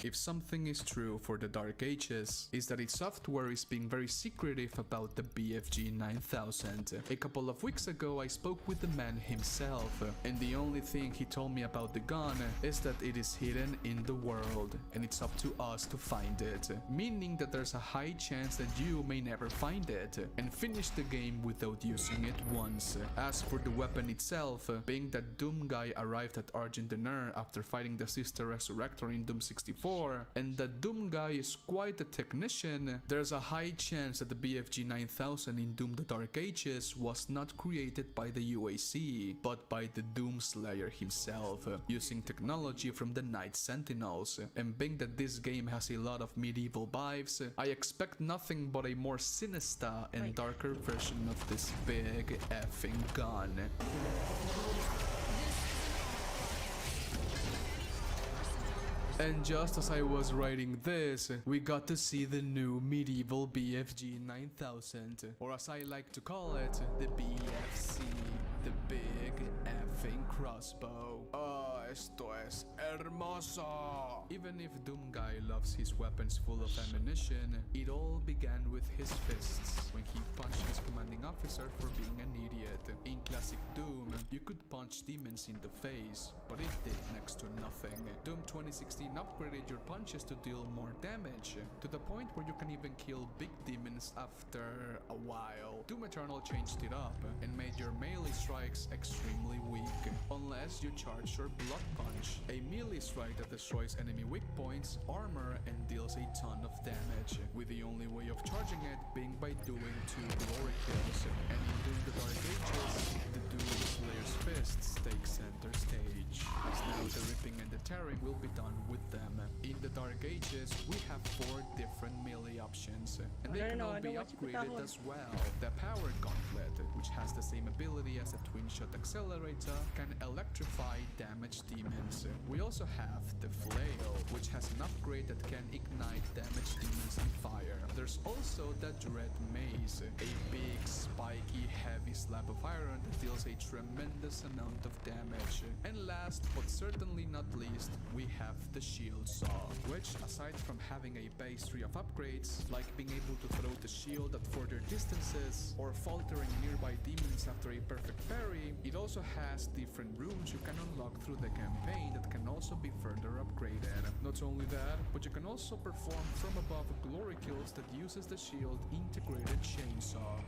If something is true for the Dark Ages, is that its software is being very secretive about the BFG 9000. A couple of weeks ago I spoke with the man himself, and the only thing he told me about the gun is that it is hidden in the world, and it's up to us to find it, meaning that there's a high chance that you may never find it, and finish the game without using it once. As for the weapon itself, being that Doomguy arrived at Argent D'Honneur after fighting the Sister Resurrector in Doom 64, and that Doomguy is quite a technician, there's a high chance that the BFG 9000 in Doom the Dark Ages was not created by the UAC, but by the Doomslayer himself, using technology from the Night Sentinels. And being that this game has a lot of medieval vibes, I expect nothing but a more sinister and darker version of this big effing gun. And just as I was writing this, we got to see the new medieval BFG 9000, or as I like to call it, the BFC, the Big Effing Crossbow. Oh, esto es hermoso! Even if Doomguy loves his weapons full of ammunition, it all began with his fists, when he punched his commanding officer for being an idiot. In classic Doom, you could punch demons in the face, but it did next to nothing. Doom 2016 upgraded your punches to deal more damage, to the point where you can even kill big demons after a while. Doom Eternal changed it up, and made your melee strikes extremely weak, unless you charge your Blood Punch, a melee strike that destroys enemy weak points, armor, and deals a ton of damage, with the only way of charging it being by doing 2 glory kills. And in Doom the Dark Ages, the Doomslayer's fists take center stage, as now the ripping and the tearing will be done with them. In the Dark Ages, we have 4 different melee options, and they can all be upgraded as well. The Power Gauntlet, which has the same ability as a Twin Shot Accelerator, can electrify damaged demons. We also have the Flail, which has an upgrade that can ignite damaged demons on fire. There's also the Dread Mace, a big, spiky, heavy slab of iron that deals a tremendous amount of damage. And last, but certainly not least, we have the Shield Saw, which, aside from having a base tree of upgrades, like being able to throw the shield at further distances, or faltering nearby demons after a perfect parry, it also has different rooms you can unlock through the campaign that can also be further upgraded. Not only that, but you can also perform from above glory kills that uses the shield integrated chainsaw.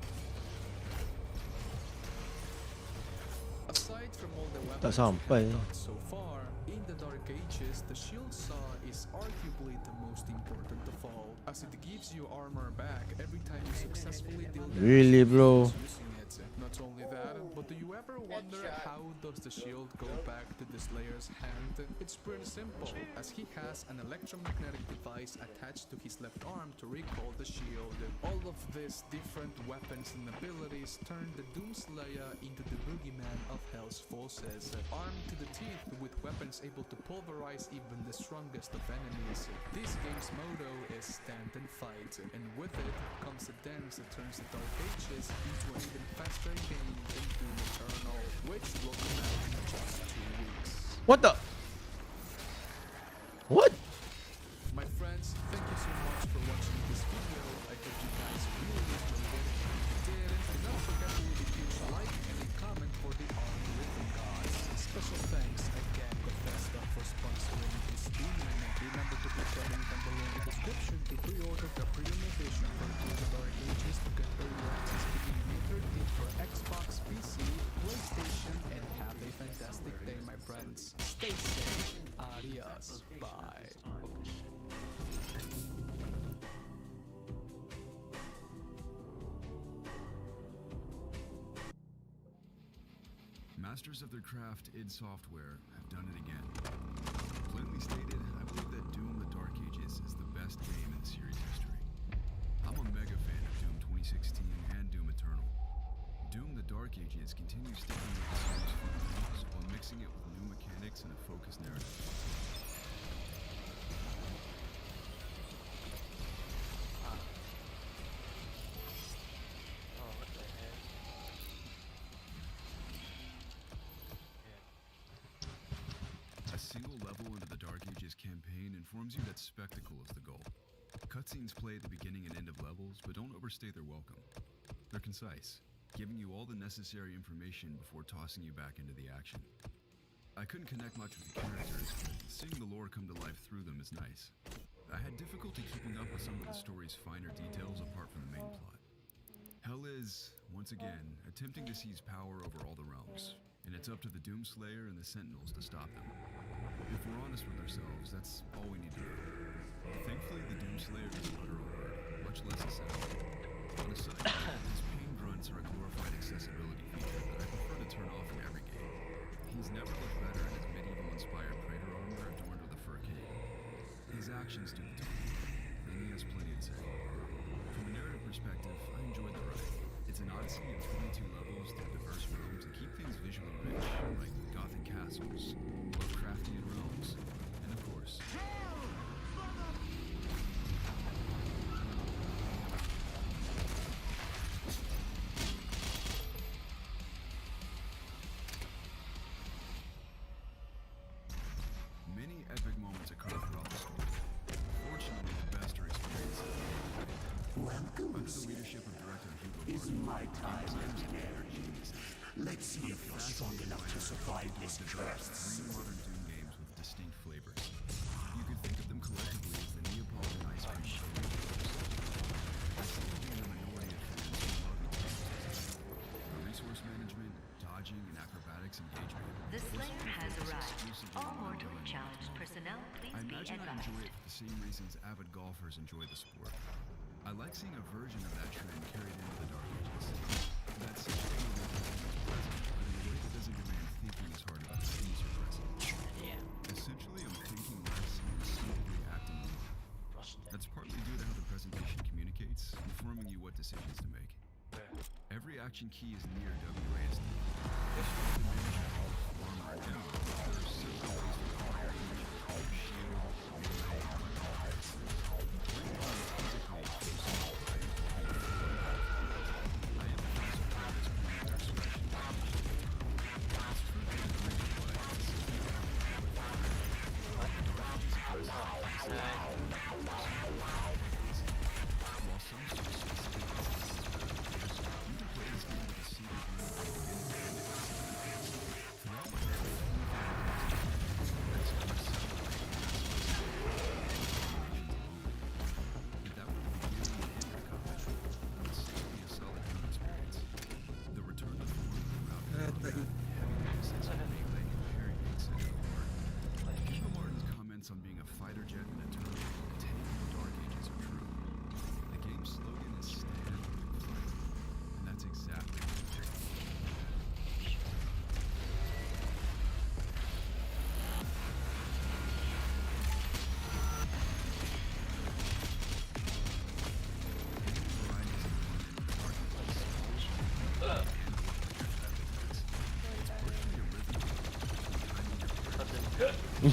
Aside from all the weapons we have done so far, in the Dark Ages, the Shield Saw is arguably the most important of all, as it gives you armor back every time you successfully deal damage. Really, bro? Using it. Not only that, but do you ever wonder how does the shield go back to the Slayer's hand? It's pretty simple, as he has an electromagnetic device attached to his left arm to recall the shield. All of these different weapons and abilities turn the Doomslayer into the boogeyman of Hell Chaos forces, armed to the teeth with weapons able to pulverize even the strongest of enemies. This game's motto is stand and fight, and with it comes a dance that turns the Dark Ages into an even faster game than Doom Eternal, which will come out in just 2 weeks. What the? What? My friends, thank you so much for watching this video. I hope you guys really enjoyed it. If you did, do not forget to leave a huge like and a comment for the algorithm gods. Special thanks again to Bethesda for sponsoring this video. Remember to click the link down below in the description to pre-order the premium edition for the Dark Ages to get early access to the May 13th for Xbox, PC, PlayStation, and have a fantastic day, my friends. Stay safe. Adios. Bye. Masters of their craft, id Software, have done it again. Plainly stated, I believe that Doom the Dark Ages is the best game in the series history. I'm a mega fan of Doom 2016 and Doom Eternal. Doom the Dark Ages continues sticking with the series' fundamentals while mixing it with new mechanics and a focused narrative. A single level into the Dark Ages campaign informs you that spectacle is the goal. Cutscenes play at the beginning and end of levels, but don't overstay their welcome. They're concise, giving you all the necessary information before tossing you back into the action. I couldn't connect much with the characters, but seeing the lore come to life through them is nice. I had difficulty keeping up with some of the story's finer details apart from the main plot. Hell is, once again, attempting to seize power over all the realms, and it's up to the Doomslayer and the Sentinels to stop them. If we're honest with ourselves, that's all we need to do. Thankfully, the Doomslayer doesn't utter a word, much less a sound. On a side note, his pain grunts are a glorified accessibility feature that I prefer to turn off in every game. He's never looked better in his medieval-inspired Praetor armor adorned with a fur cape. His actions do the talking, and he has plenty to say. From a narrative perspective, I enjoyed the ride. It's an odyssey of 22 levels through diverse rooms that keep things visually rich, like Gothic castles, Lovecraftian realms, and of course, many epic moments occur throughout the story. Fortunately, the best are experienced. Under the leadership of director Hugo Is my time again. Let's see if you're strong enough to survive this test. Three modern Doom games with distinct flavors. You could think of them collectively as the Neapolitan ice cream showing. I seem to be in the minority of fans who love the resource management, dodging, and acrobatics engagement. The Slayer has arrived. All mortal challenged personnel, please I be imagine I advised. enjoy it for the same reasons avid golfers enjoy the sport. I like seeing a version of that trend carried into the Dark Ages. That same thing will be present, but in a way that doesn't demand thinking as hard about the themes you're pressing. Essentially, I'm thinking less and instinctively acting more. That's partly due to how the presentation communicates, informing you what decisions to make. Every action key is near WASD. This is the manager of armor and ammo. There are several ways to acquire each, shield, melee, and offense. While some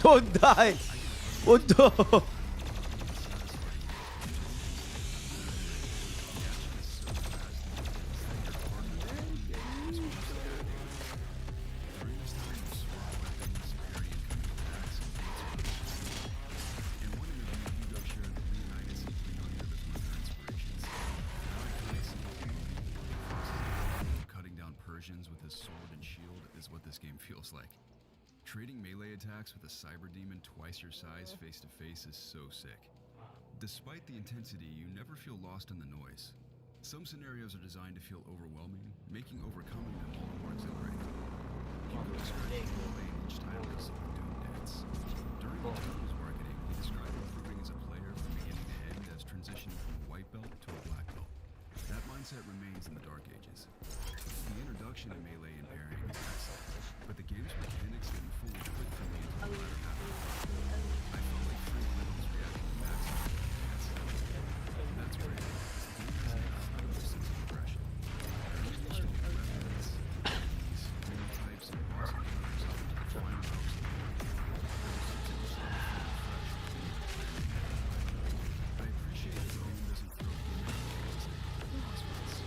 Don't die! What the? With his sword and shield is what this game feels like. Trading melee attacks with a cyber demon twice your size face to face is so sick. Despite the intensity, you never feel lost in the noise. Some scenarios are designed to feel overwhelming, making overcoming them all the more exhilarating. Hugo described the melee in each title as a Doom dance. During the title's marketing, he described improving as a player from beginning to end as transitioning from a white belt to a black belt. That mindset remains in the Dark Ages. The introduction of melee and parrying is excellent, but the game's mechanics didn't fully click for me until the latter half. I felt like Frank Riddle's reaction to Max and that's great. The game has an incredible sense of progression. There is used to be weapons, enemies, many types of boss encounters up until the final boss. I appreciate the game doesn't throw games at the boss fights.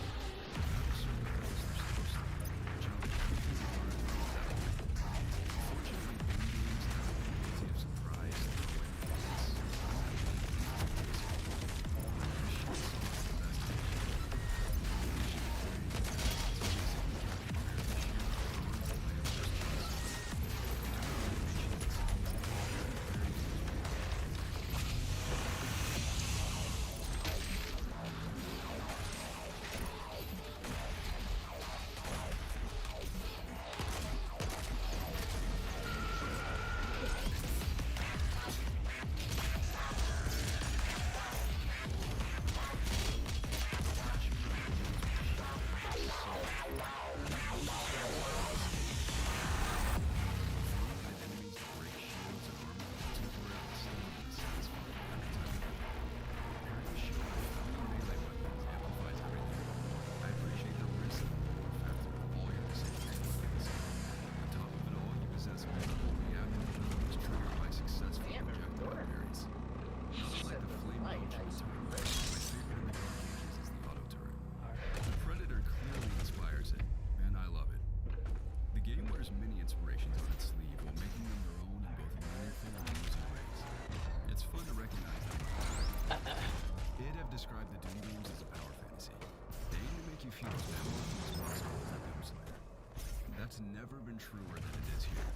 That's never been truer than it is here.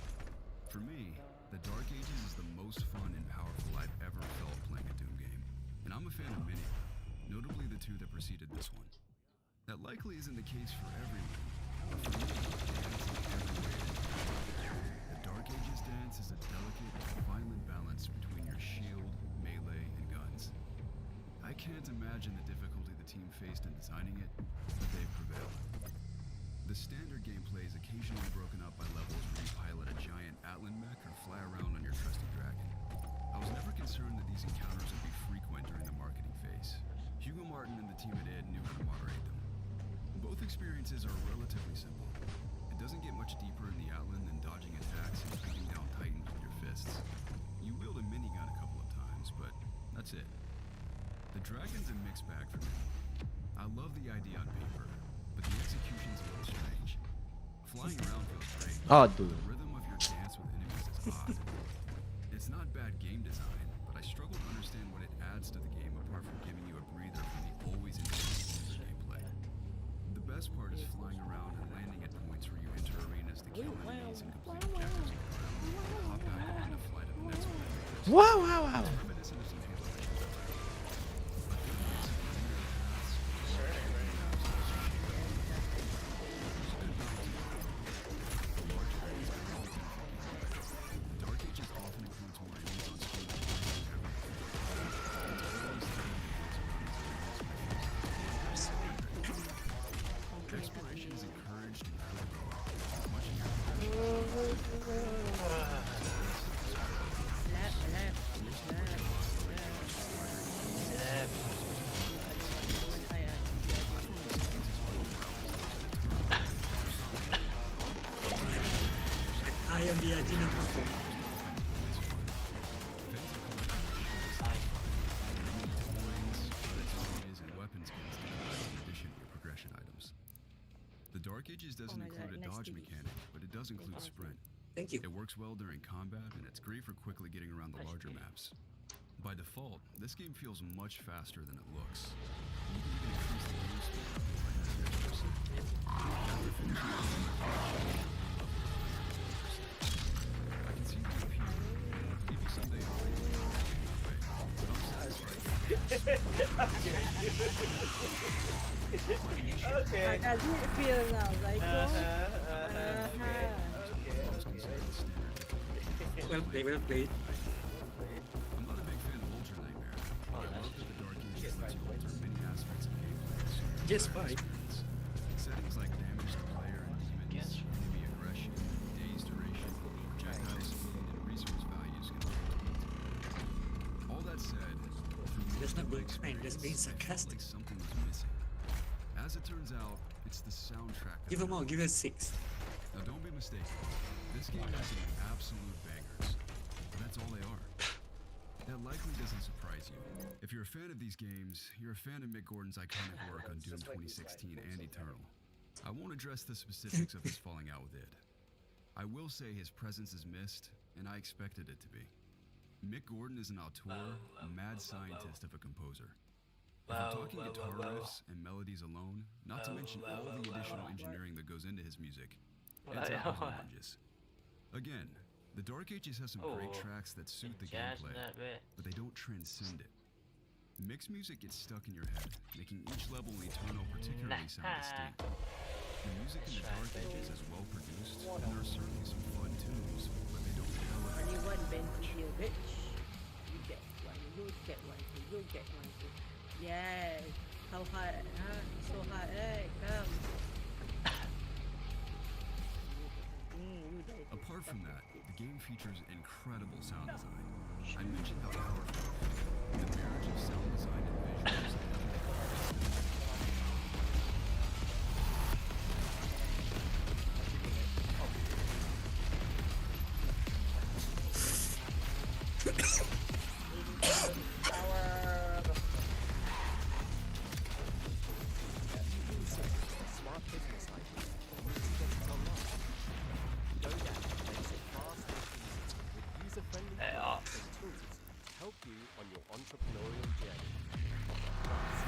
For me, the Dark Ages is the most fun and powerful I've ever felt playing a Doom game. And I'm a fan of many of them, notably the two that preceded this one. That likely isn't the case for everyone, but for me, it's every way. The Dark Ages dance is a delicate, violent balance between your shield, melee, and guns. I can't imagine the difficulty the team faced in designing it, but they've prevailed. The standard gameplay is occasionally broken up by levels where you pilot a giant Atlan mech or fly around on your trusty dragon. I was never concerned that these encounters would be frequent during the marketing phase. Hugo Martin and the team at id knew how to moderate them. Both experiences are relatively simple. It doesn't get much deeper in the Atlan than dodging attacks and beating down titans with your fists. You wield a minigun a couple of times, but that's it. The dragon's a mixed bag for me. I love the idea on paper, but the execution's a little strange. Flying around feels great. Dude. The rhythm of your dance with enemies is odd. It's not bad game design, but I struggle to understand what it adds to the game apart from giving you a breather from the always intense gameplay. The best part is flying around and landing at points where you enter arenas to kill enemies and complete objectives on the ground. Hop back on the fly to the next one. Wow, wow, wow. Exploration is encouraged and as much as you're I am the identical. does include sprint. Thank you. It works well during combat, and it's great for quickly getting around the larger maps. By default, this game feels much faster than it looks. You can even increase the game speed by 10%. I can see you appear. Maybe someday I'll bring you that way. But I'm satisfied. Okay. I can feel now, like Well played, well played. I'm not a big fan of Ultra Nightmare, but I love that the Dark Ages lets you alter many aspects of gameplay. Yes, bye. Settings like damage to player and demons, enemy aggression, days duration, projectile speed, and resource values can all be tweaked. All that said, That's not good. I'm just being sarcastic. like something was missing. As it turns out, it's the soundtrack. Give them all, give us 6. Now don't be mistaken. This game has some absolute bangers. But that's all they are. That likely doesn't surprise you. If you're a fan of these games, you're a fan of Mick Gordon's iconic work on Doom 2016 and Eternal. I won't address the specifics of his falling out with id. I will say his presence is missed, and I expected it to be. Mick Gordon is an auteur, a mad scientist of a composer. If we're talking guitar riffs and melodies alone, not to mention all the additional engineering that goes into his music, it's apples and oranges. Again, the Dark Ages has some great tracks that suit the gameplay, but they don't transcend it. Mixed music gets stuck in your head, making each level in Eternal particularly sound distinct. The music in the Dark Ages is well produced, and there are certainly some fun tunes, but they don't tell it. anyone been to feel rich, you get one, you get one, you get one. Yes. How hard, huh? So hard, hey, come. Apart from that, the game features incredible sound design. I mentioned how powerful the marriage of sound design and visuals Smart business ideas. Gadgets online. GoDaddy makes it fast and easy with user-friendly products and tools to help you on your entrepreneurial journey. Plus,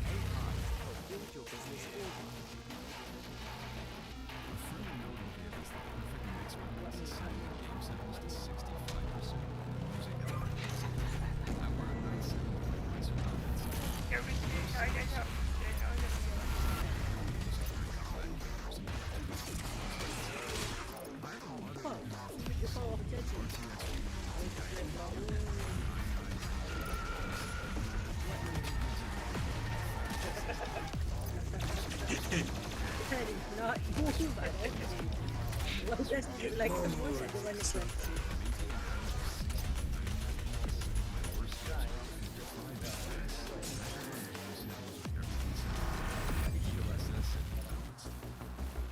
AI to help build your business for you. A friendly note will give us the perfect mix balance is setting the game samples to 65% using elements. I wear a nice sound like so That is not you, but okay. Well, that's like the most of the one is like.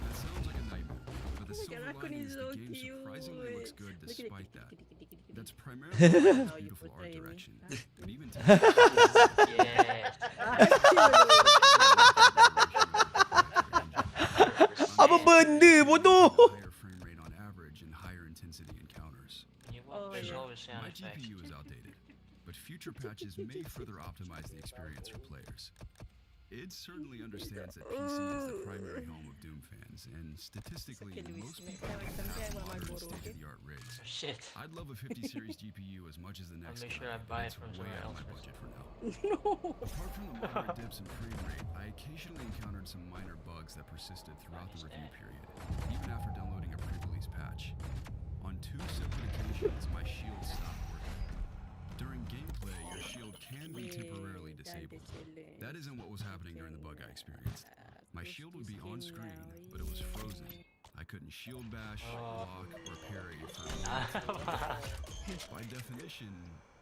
That sounds like a nightmare, but the silver Raccoon lining is is so the game cute. surprisingly looks good Look at it. despite that. That's primarily its beautiful art direction, but even Apa benda bodoh? higher frame rate on average and higher intensity encounters. Oh, yeah. My GPU is outdated, but future patches may further optimize the experience for players. Id certainly understands that PC is the primary home of Doom fans, and statistically, most people have modern state-of-the-art rigs. I'd love a 50 series GPU as much as the next guy, but it's way out of my budget for now. Apart from the moderate dips in frame rate, I occasionally encountered some minor bugs that persisted throughout the review period, even after downloading a pre-release patch. On 2 separate occasions, my shield stopped working. During gameplay, your shield can be temporarily disabled. That isn't what was happening during the bug I experienced. My shield would be on screen, but it was frozen. I couldn't shield bash, block, or parry for By definition,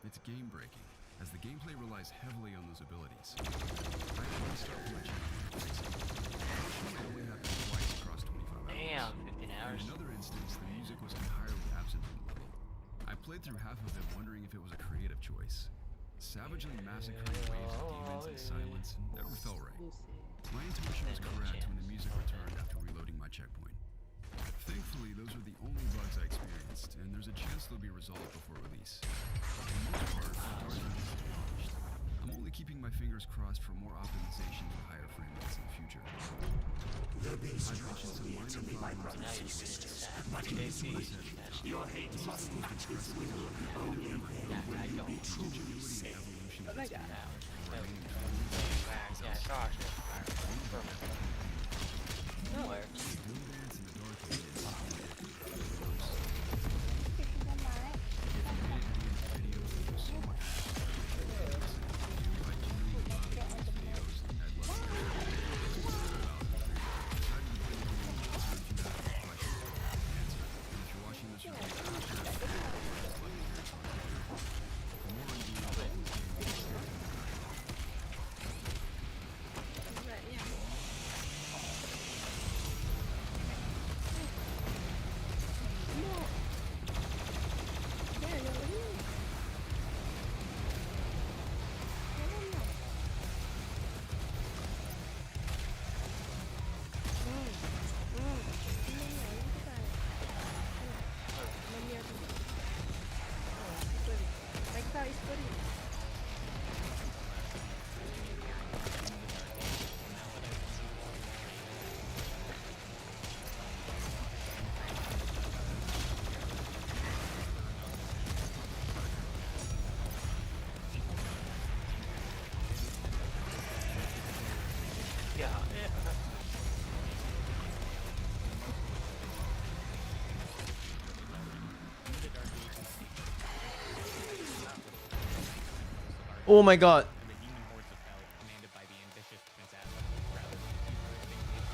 it's game breaking, as the gameplay relies heavily on those abilities. I actually started my challenge it only happened twice across 25 hours. Damn, 15 hours. In another instance, the music was entirely absent from the level. I played through half of it wondering if it was a creative choice. Savagely massacring waves of demons in silence never felt right. My intuition was correct when the music returned after reloading my checkpoint. Thankfully, those are the only bugs I experienced, and there's a chance they'll be resolved before release. For the most part, the Dark Ages is polished. I'm only keeping my fingers crossed for more optimization and higher frame rates in the future. The base I've mentioned some minor to be my problems brothers and with sisters, but it is me. Your hate must match his will. Only then will you be truly saved. evolution of its God. No. Dance in the Dark Ages. Oh my god. And the demon hordes of hell, commanded by the ambitious Prince Adam, rather than the Dark Ages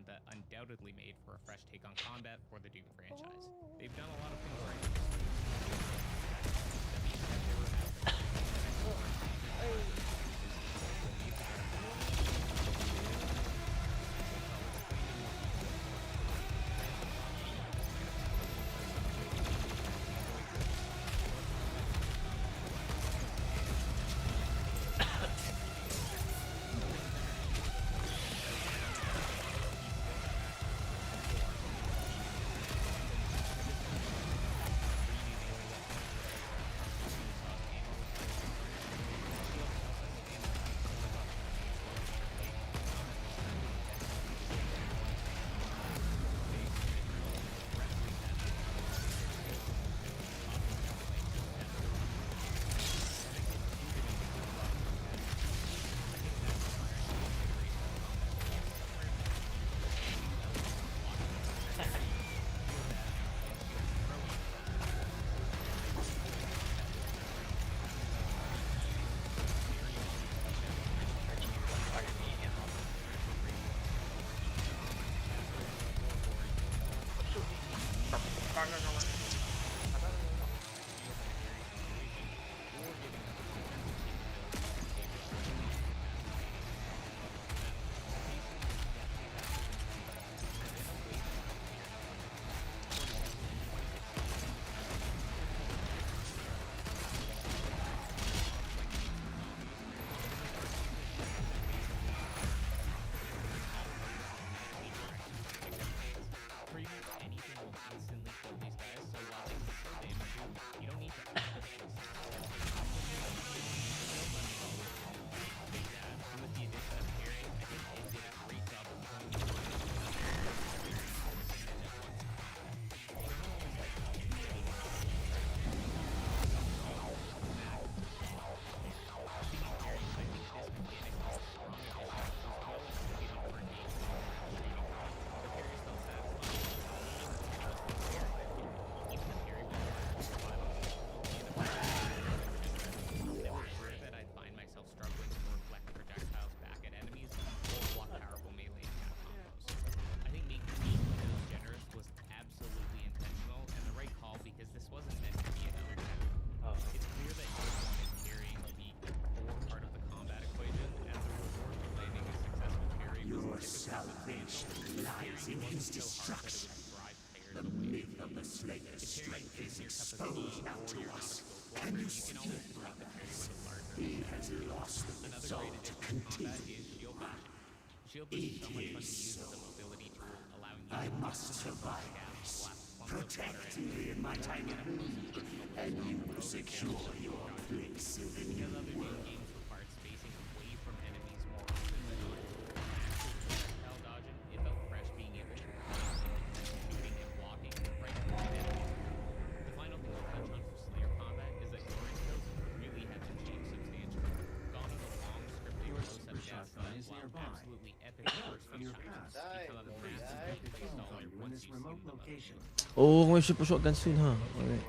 that undoubtedly made for a fresh take on combat for the Doom franchise. They've done a lot of things right. Pretty much anything will instantly kill these guys. salvation lies in his destruction. The myth of the Slayer's strength is exposed now to us. Can you see it, brothers? He has lost the resolve to continue. It is so. I must survive this. Protect me in my time of need, and you will secure your place in the new world. Oh, I'm gonna ship a shotgun soon, huh? Alright.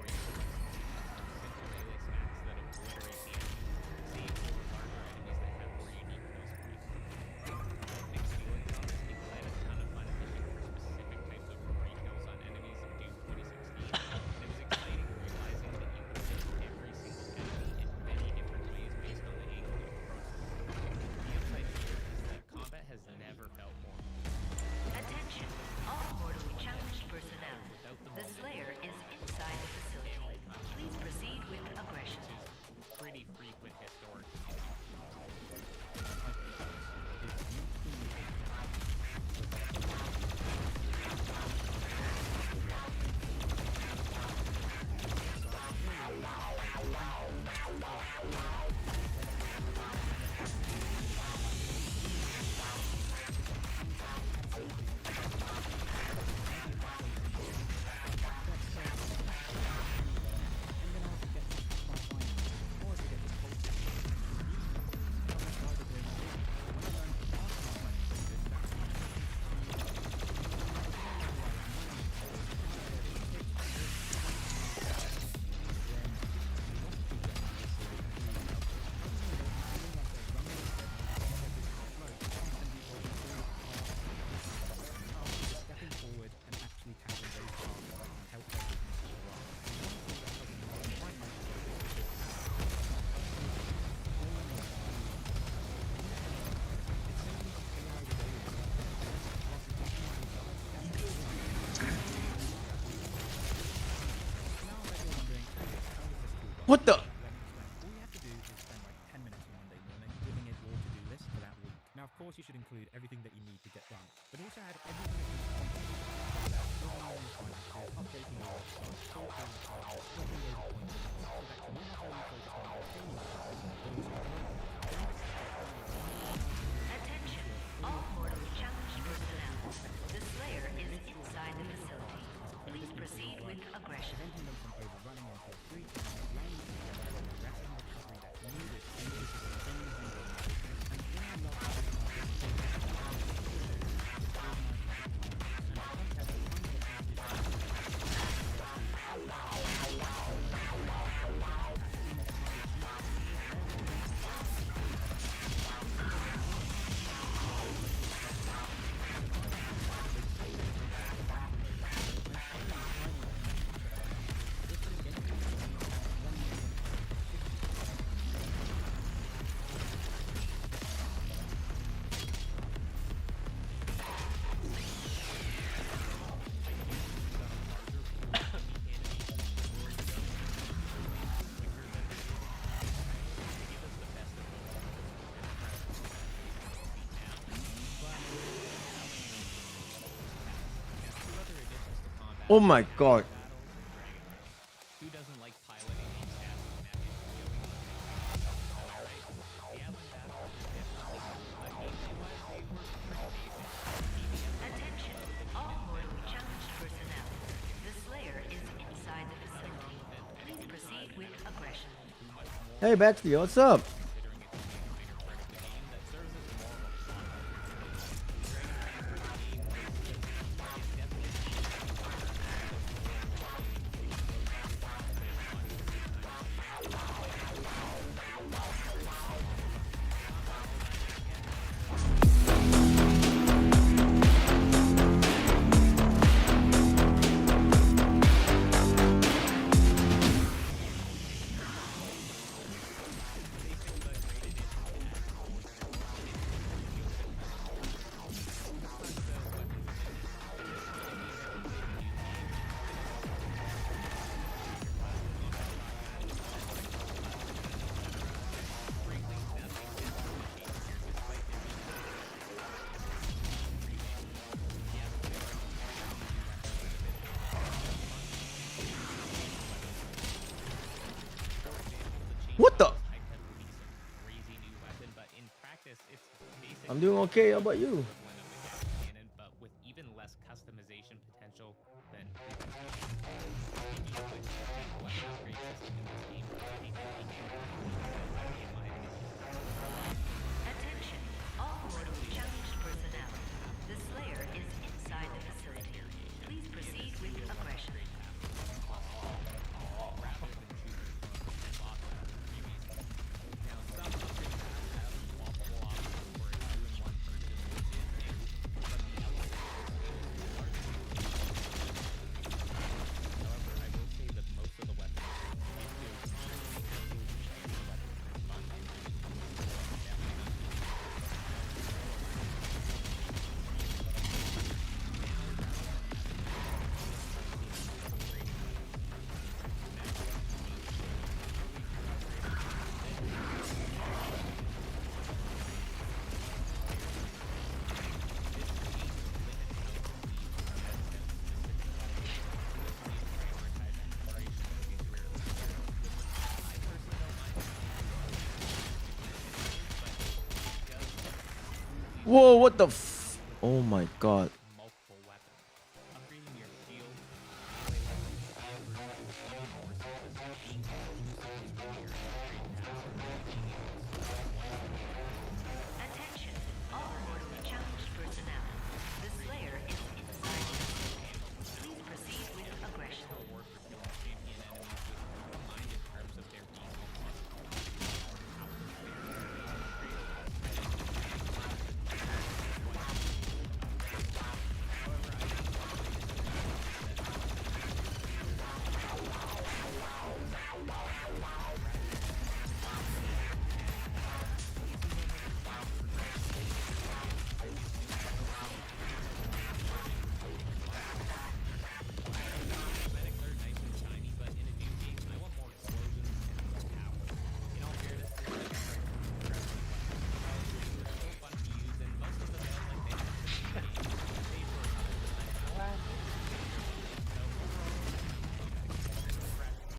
Attention, all mortally challenged personnel. The Slayer is inside the facility. Please proceed with aggression. Pretty frequent historic. What the? All you have to do is spend like 10 minutes on Monday morning giving it your to-do list for that week. Now, of course, you should include everything that you need to get done, but also add everything that you want to do. So that everyone in your time is updating your website, sorting files, dropping those appointments, so that you're not only focused on maintaining your business, but also growing it. Attention, all mortally challenged personnel. The Slayer is inside the facility. Please proceed with aggression. Preventing them from overrunning until 3 times, allowing you to provide the rest and recovery that's needed in order to sustain the engagement. And when I'm not Oh my god. Who doesn't like piloting these stats? Attention, all mortally challenged personnel. The Slayer is inside the facility. Please proceed with aggression. Hey, Baxter, what's up? I'm doing okay. How about you? Cannon, but with even less customization potential than Attention, all mortally challenged personnel. The Slayer is inside the facility. Please proceed with aggression. Whoa, what the f... Oh my god.